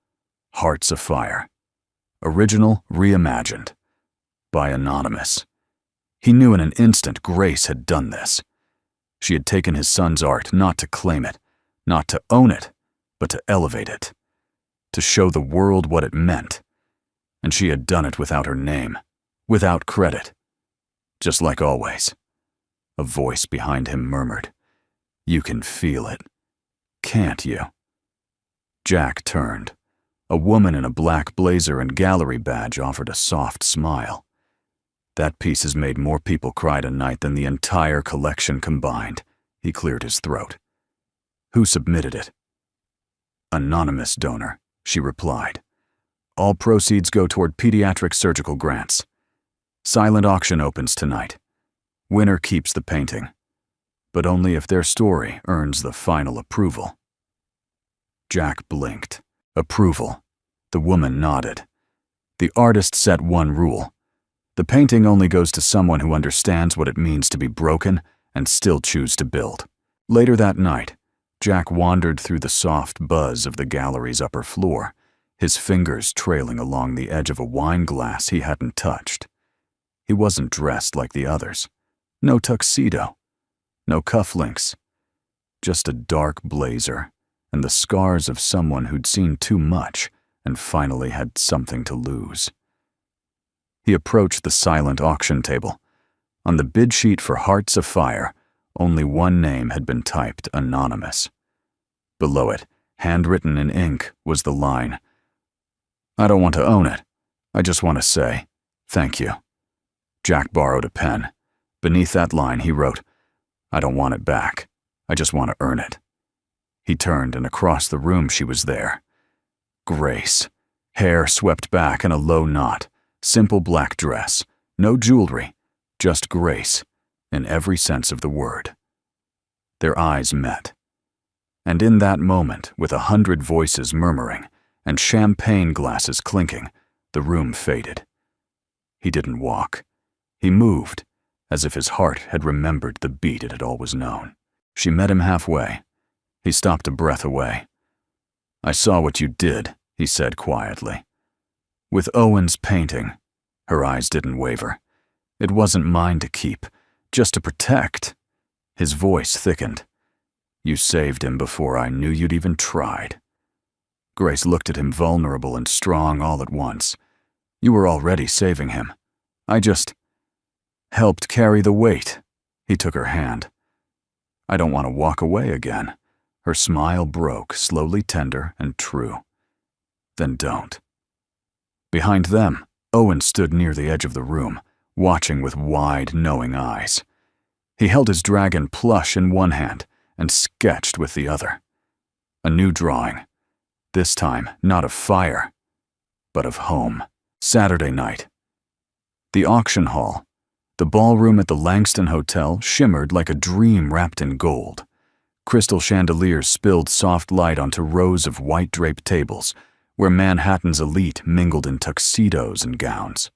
Hearts of Fire. Original reimagined. By Anonymous. He knew in an instant Grace had done this. She had taken his son's art not to claim it, not to own it, but to elevate it. To show the world what it meant. And she had done it without her name, without credit. Just like always. A voice behind him murmured, "You can feel it, can't you?" Jack turned. A woman in a black blazer and gallery badge offered a soft smile. "That piece has made more people cry tonight than the entire collection combined." He cleared his throat. "Who submitted it?" "Anonymous donor," she replied. "All proceeds go toward pediatric surgical grants. Silent auction opens tonight. Winner keeps the painting, but only if their story earns the final approval." Jack blinked. Approval. The woman nodded. The artist set one rule. The painting only goes to someone who understands what it means to be broken and still choose to build. Later that night, Jack wandered through the soft buzz of the gallery's upper floor, his fingers trailing along the edge of a wine glass he hadn't touched. He wasn't dressed like the others. No tuxedo. No cufflinks. Just a dark blazer and the scars of someone who'd seen too much and finally had something to lose. He approached the silent auction table. On the bid sheet for Hearts of Fire, only one name had been typed, Anonymous. Below it, handwritten in ink, was the line, "I don't want to own it. I just want to say, thank you." Jack borrowed a pen. Beneath that line, he wrote, "I don't want it back. I just want to earn it." He turned, and across the room she was there. Grace. Hair swept back in a low knot. Simple black dress. No jewelry. Just Grace, in every sense of the word. Their eyes met. And in that moment, with 100 voices murmuring and champagne glasses clinking, the room faded. He didn't walk. He moved, as if his heart had remembered the beat it had always known. She met him halfway. He stopped a breath away. "I saw what you did," he said quietly. "With Owen's painting." Her eyes didn't waver. "It wasn't mine to keep, just to protect." His voice thickened. "You saved him before I knew you'd even tried." Grace looked at him, vulnerable and strong all at once. "You were already saving him. I just helped carry the weight." He took her hand. "I don't want to walk away again." Her smile broke, slowly tender and true. "Then don't." Behind them, Owen stood near the edge of the room, watching with wide, knowing eyes. He held his dragon plush in one hand and sketched with the other. A new drawing, this time not of fire, but of home. Saturday night. The auction hall, the ballroom at the Langston Hotel, shimmered like a dream wrapped in gold. Crystal chandeliers spilled soft light onto rows of white draped tables, where Manhattan's elite mingled in tuxedos and gowns.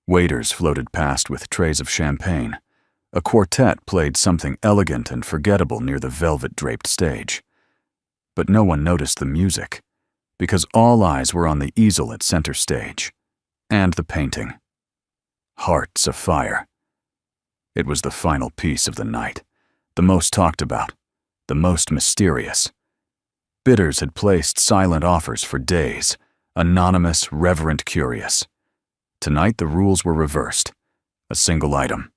Waiters floated past with trays of champagne. A quartet played something elegant and forgettable near the velvet-draped stage. But no one noticed the music, because all eyes were on the easel at center stage, and the painting. Hearts Afire. It was the final piece of the night, the most talked about, the most mysterious. Bidders had placed silent offers for days, anonymous, reverent, curious. Tonight the rules were reversed. A single item.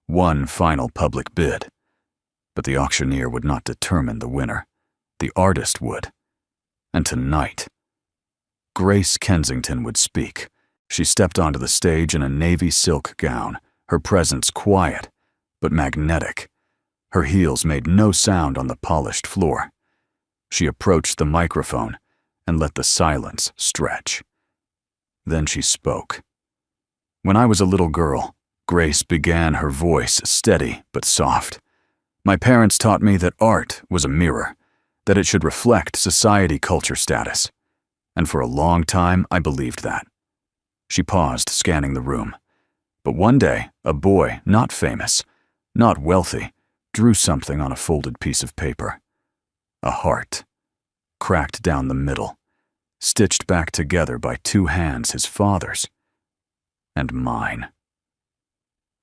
One final public bid. But the auctioneer would not determine the winner. The artist would. And tonight, Grace Kensington would speak. She stepped onto the stage in a navy silk gown, her presence quiet, but magnetic. Her heels made no sound on the polished floor. She approached the microphone and let the silence stretch. Then she spoke. When I was a little girl, Grace began, her voice steady but soft. My parents taught me that art was a mirror, that it should reflect society culture status. And for a long time, I believed that. She paused, scanning the room. But one day, a boy, not famous, not wealthy, drew something on a folded piece of paper. A heart, cracked down the middle, stitched back together by two hands, his father's, and mine.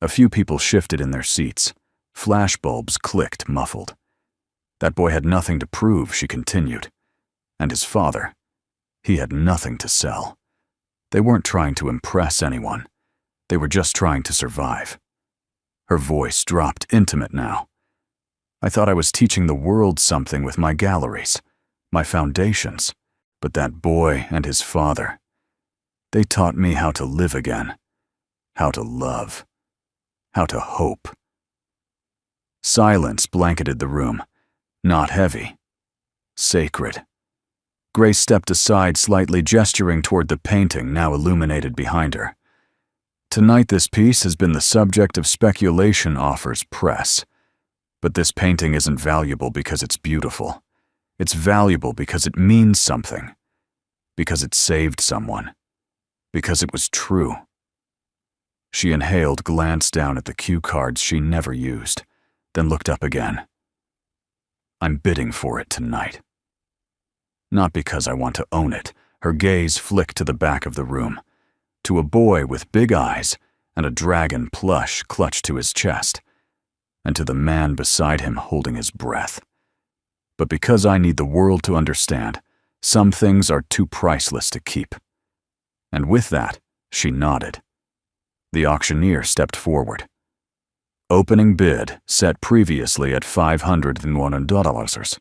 A few people shifted in their seats. Flashbulbs clicked, muffled. That boy had nothing to prove, she continued. And his father, he had nothing to sell. They weren't trying to impress anyone. They were just trying to survive. Her voice dropped, intimate now. I thought I was teaching the world something with my galleries, my foundations. But that boy and his father, they taught me how to live again, how to love, how to hope. Silence blanketed the room, not heavy, sacred. Grace stepped aside slightly, gesturing toward the painting now illuminated behind her. Tonight this piece has been the subject of speculation offers press. But this painting isn't valuable because it's beautiful. It's valuable because it means something. Because it saved someone. Because it was true. She inhaled, glanced down at the cue cards she never used, then looked up again. I'm bidding for it tonight. Not because I want to own it. Her gaze flicked to the back of the room, to a boy with big eyes and a dragon plush clutched to his chest, and to the man beside him holding his breath. But because I need the world to understand, some things are too priceless to keep. And with that, she nodded. The auctioneer stepped forward. Opening bid set previously at $501.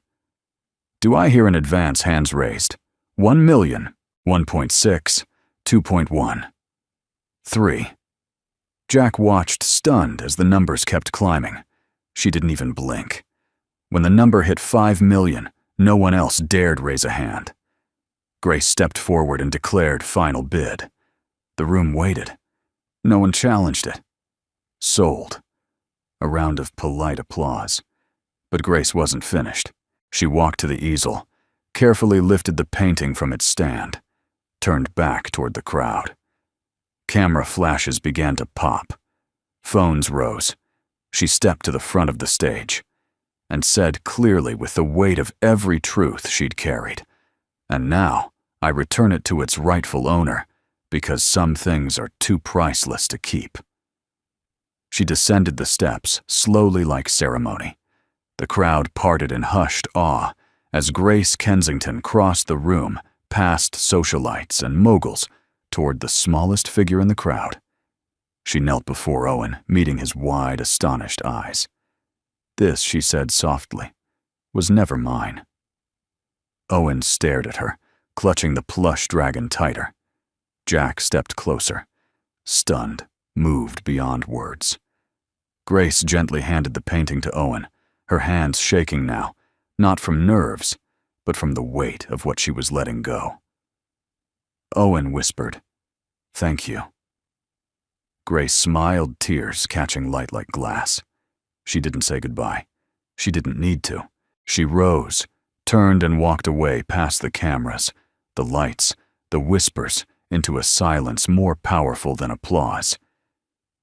Do I hear in advance hands raised? 1 million, 1.6, 2.1, 3. Jack watched, stunned, as the numbers kept climbing. She didn't even blink. When the number hit 5 million, no one else dared raise a hand. Grace stepped forward and declared final bid. The room waited. No one challenged it. Sold. A round of polite applause. But Grace wasn't finished. She walked to the easel, carefully lifted the painting from its stand, turned back toward the crowd. Camera flashes began to pop. Phones rose. She stepped to the front of the stage and said clearly, with the weight of every truth she'd carried, and now I return it to its rightful owner because some things are too priceless to keep. She descended the steps, slowly like ceremony. The crowd parted in hushed awe as Grace Kensington crossed the room, past socialites and moguls, toward the smallest figure in the crowd. She knelt before Owen, meeting his wide, astonished eyes. This, she said softly, was never mine. Owen stared at her, clutching the plush dragon tighter. Jack stepped closer, stunned, moved beyond words. Grace gently handed the painting to Owen, her hands shaking now, not from nerves, but from the weight of what she was letting go. Owen whispered, "Thank you." Grace smiled, tears catching light like glass. She didn't say goodbye. She didn't need to. She rose, turned and walked away past the cameras, the lights, the whispers, into a silence more powerful than applause.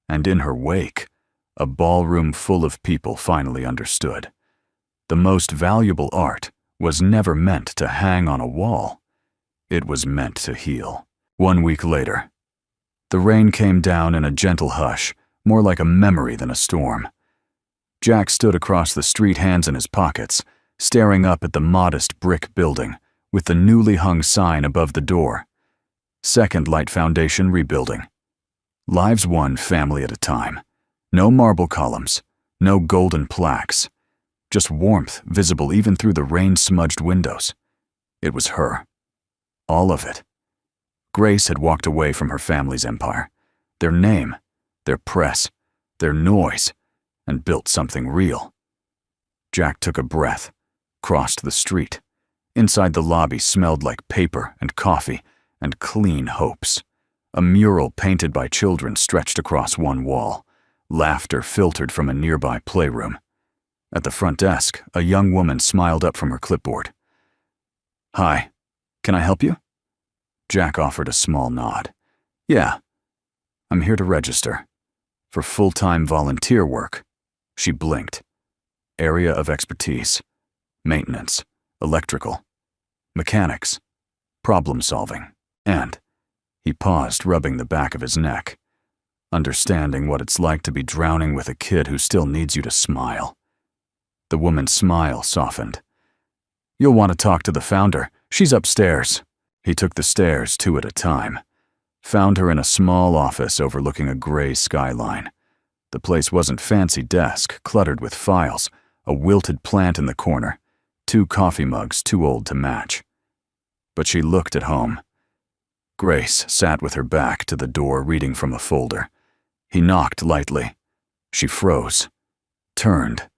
And in her wake, a ballroom full of people finally understood. The most valuable art was never meant to hang on a wall. It was meant to heal. 1 week later, the rain came down in a gentle hush, more like a memory than a storm. Jack stood across the street, hands in his pockets, staring up at the modest brick building with the newly hung sign above the door. Second Light Foundation Rebuilding. Lives one family at a time. No marble columns, no golden plaques. Just warmth visible even through the rain-smudged windows. It was her. All of it. Grace had walked away from her family's empire, their name, their press, their noise, and built something real. Jack took a breath, crossed the street. Inside the lobby smelled like paper and coffee and clean hopes. A mural painted by children stretched across one wall. Laughter filtered from a nearby playroom. At the front desk, a young woman smiled up from her clipboard. "Hi, can I help you?" Jack offered a small nod. "Yeah, I'm here to register. For full-time volunteer work." She blinked. Area of expertise: maintenance, electrical, mechanics, problem-solving, and he paused, rubbing the back of his neck, understanding what it's like to be drowning with a kid who still needs you to smile. The woman's smile softened. "You'll want to talk to the founder. She's upstairs." He took the stairs 2 at a time. Found her in a small office overlooking a gray skyline. The place wasn't fancy desk, cluttered with files, a wilted plant in the corner, 2 coffee mugs too old to match. But she looked at home. Grace sat with her back to the door, reading from a folder. He knocked lightly. She froze, turned.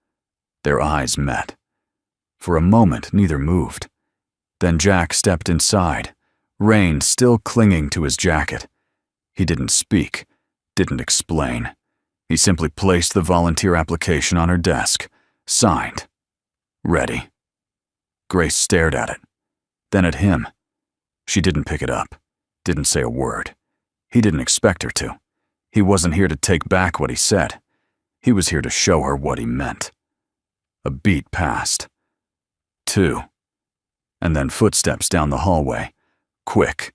Their eyes met. For a moment, neither moved. Then Jack stepped inside, rain still clinging to his jacket. He didn't speak, didn't explain. He simply placed the volunteer application on her desk, signed. Ready. Grace stared at it, then at him. She didn't pick it up, didn't say a word. He didn't expect her to. He wasn't here to take back what he said. He was here to show her what he meant. A beat passed. 2. And then footsteps down the hallway. Quick.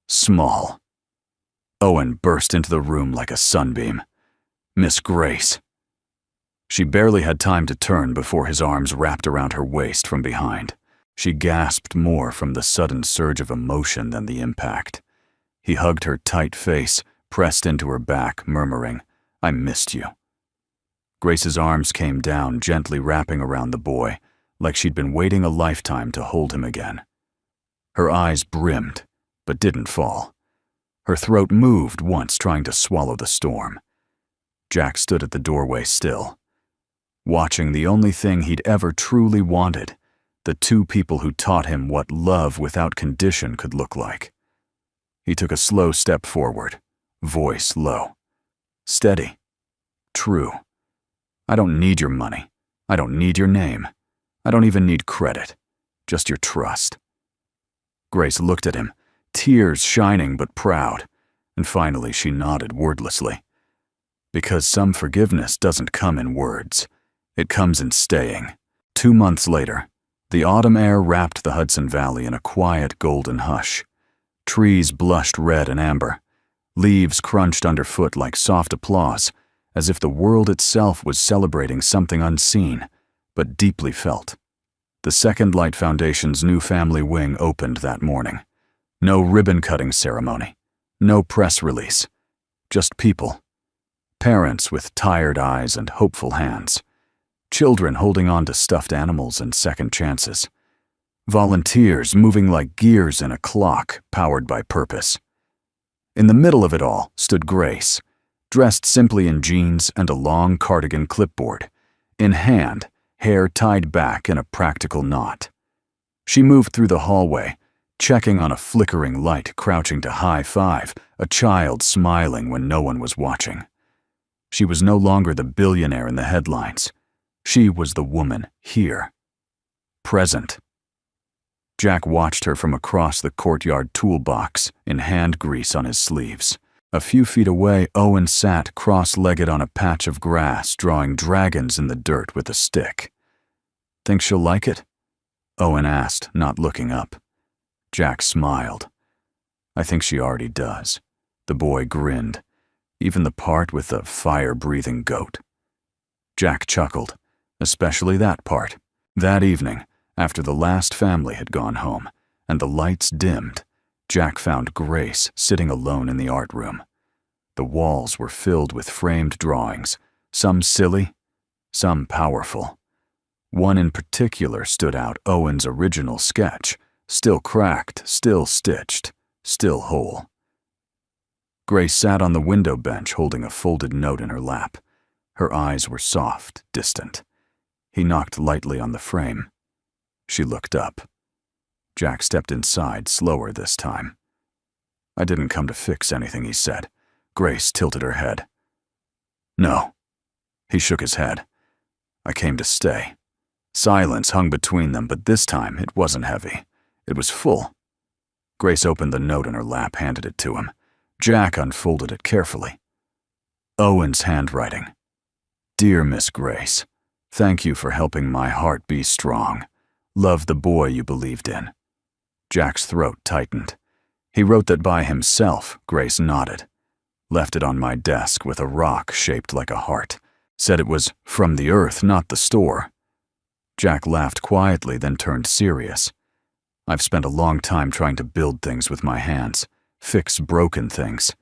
Small. Owen burst into the room like a sunbeam. "Miss Grace." She barely had time to turn before his arms wrapped around her waist from behind. She gasped more from the sudden surge of emotion than the impact. He hugged her tight face, pressed into her back, murmuring, "I missed you." Grace's arms came down, gently wrapping around the boy, like she'd been waiting a lifetime to hold him again. Her eyes brimmed, but didn't fall. Her throat moved once, trying to swallow the storm. Jack stood at the doorway still, watching the only thing he'd ever truly wanted, the 2 people who taught him what love without condition could look like. He took a slow step forward, voice low. "Steady. True. I don't need your money. I don't need your name. I don't even need credit. Just your trust." Grace looked at him, tears shining but proud, and finally she nodded wordlessly. Because some forgiveness doesn't come in words. It comes in staying. 2 months later, the autumn air wrapped the Hudson Valley in a quiet golden hush. Trees blushed red and amber. Leaves crunched underfoot like soft applause, as if the world itself was celebrating something unseen, but deeply felt. The Second Light Foundation's new family wing opened that morning. No ribbon-cutting ceremony. No press release. Just people. Parents with tired eyes and hopeful hands. Children holding on to stuffed animals and second chances. Volunteers moving like gears in a clock powered by purpose. In the middle of it all stood Grace, dressed simply in jeans and a long cardigan clipboard. In hand, hair tied back in a practical knot. She moved through the hallway, checking on a flickering light, crouching to high-five, a child smiling when no one was watching. She was no longer the billionaire in the headlines. She was the woman here. Present. Jack watched her from across the courtyard toolbox, in hand grease on his sleeves. A few feet away, Owen sat cross-legged on a patch of grass, drawing dragons in the dirt with a stick. "Think she'll like it?" Owen asked, not looking up. Jack smiled. "I think she already does." The boy grinned. "Even the part with the fire-breathing goat." Jack chuckled, especially that part. That evening, after the last family had gone home, and the lights dimmed, Jack found Grace sitting alone in the art room. The walls were filled with framed drawings, some silly, some powerful. One in particular stood out, Owen's original sketch, still cracked, still stitched, still whole. Grace sat on the window bench holding a folded note in her lap. Her eyes were soft, distant. He knocked lightly on the frame. She looked up. Jack stepped inside, slower this time. "I didn't come to fix anything," he said. Grace tilted her head. "No." He shook his head. "I came to stay." Silence hung between them, but this time it wasn't heavy. It was full. Grace opened the note in her lap, handed it to him. Jack unfolded it carefully. Owen's handwriting. "Dear Miss Grace, thank you for helping my heart be strong. Love the boy you believed in." Jack's throat tightened. He wrote that by himself. Grace nodded. "Left it on my desk with a rock shaped like a heart. Said it was from the earth, not the store." Jack laughed quietly, then turned serious. "I've spent a long time trying to build things with my hands, fix broken things.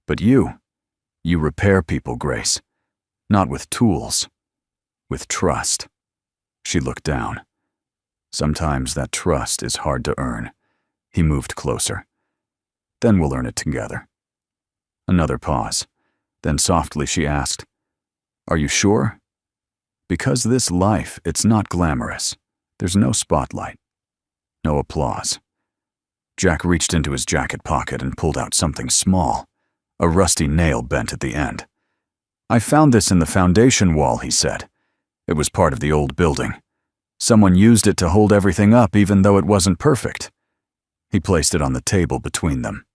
But you repair people, Grace. Not with tools, with trust." She looked down. "Sometimes that trust is hard to earn." He moved closer. "Then we'll earn it together." Another pause. Then softly she asked, "Are you sure? Because this life, it's not glamorous. There's no spotlight, no applause." Jack reached into his jacket pocket and pulled out something small, a rusty nail bent at the end. "I found this in the foundation wall," he said. "It was part of the old building. Someone used it to hold everything up even though it wasn't perfect." He placed it on the table between them.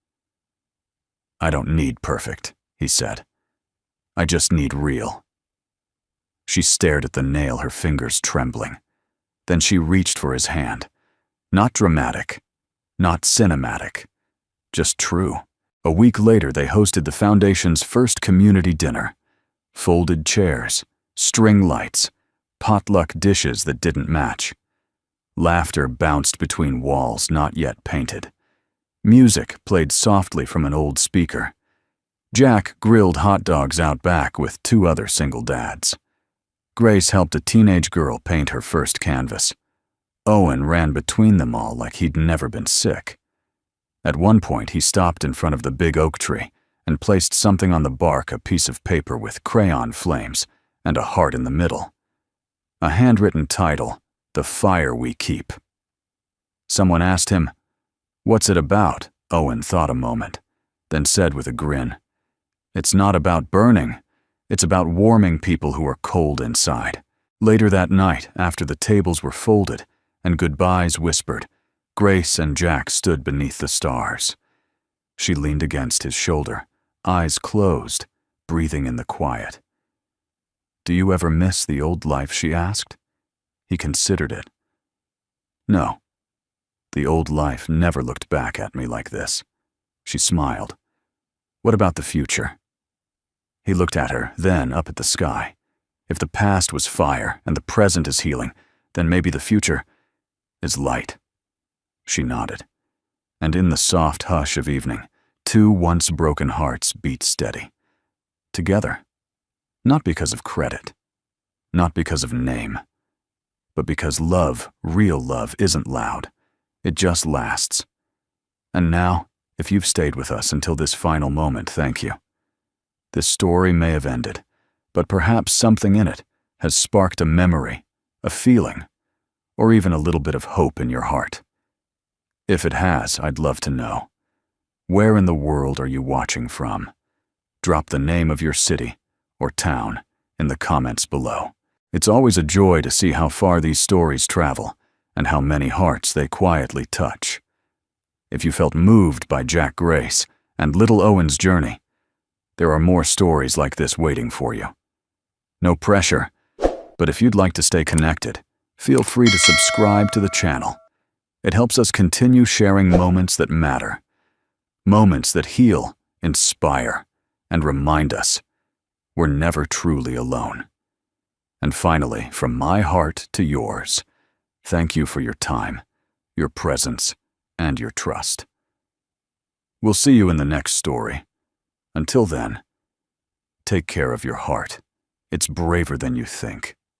"I don't need perfect," he said. "I just need real." She stared at the nail, her fingers trembling. Then she reached for his hand. Not dramatic, not cinematic, just true. A week later, they hosted the Foundation's first community dinner. Folded chairs, string lights, potluck dishes that didn't match. Laughter bounced between walls not yet painted. Music played softly from an old speaker. Jack grilled hot dogs out back with two other single dads. Grace helped a teenage girl paint her first canvas. Owen ran between them all like he'd never been sick. At one point, he stopped in front of the big oak tree and placed something on the bark, a piece of paper with crayon flames and a heart in the middle. A handwritten title, "The Fire We Keep." Someone asked him, "What's it about?" Owen thought a moment, then said with a grin, "It's not about burning. It's about warming people who are cold inside." Later that night, after the tables were folded and goodbyes whispered, Grace and Jack stood beneath the stars. She leaned against his shoulder, eyes closed, breathing in the quiet. "Do you ever miss the old life?" she asked. He considered it. "No. The old life never looked back at me like this." She smiled. "What about the future?" He looked at her, then up at the sky. If the past was fire and the present is healing, then maybe the future is light. She nodded. And in the soft hush of evening, two once broken hearts beat steady. Together. Not because of credit. Not because of name. But because love, real love, isn't loud. It just lasts. And now, if you've stayed with us until this final moment, thank you. This story may have ended, but perhaps something in it has sparked a memory a feeling, or even a little bit of hope in your heart? If it has, I'd love to know. Where in the world are you watching from? Drop the name of your city or town in the comments below. It's always a joy to see how far these stories travel and how many hearts they quietly touch. If you felt moved by Jack Grace and Little Owen's journey, there are more stories like this waiting for you. No pressure, but if you'd like to stay connected, feel free to subscribe to the channel. It helps us continue sharing moments that matter, moments that heal, inspire, and remind us we're never truly alone. And finally, from my heart to yours, thank you for your time, your presence, and your trust. We'll see you in the next story. Until then, take care of your heart. It's braver than you think.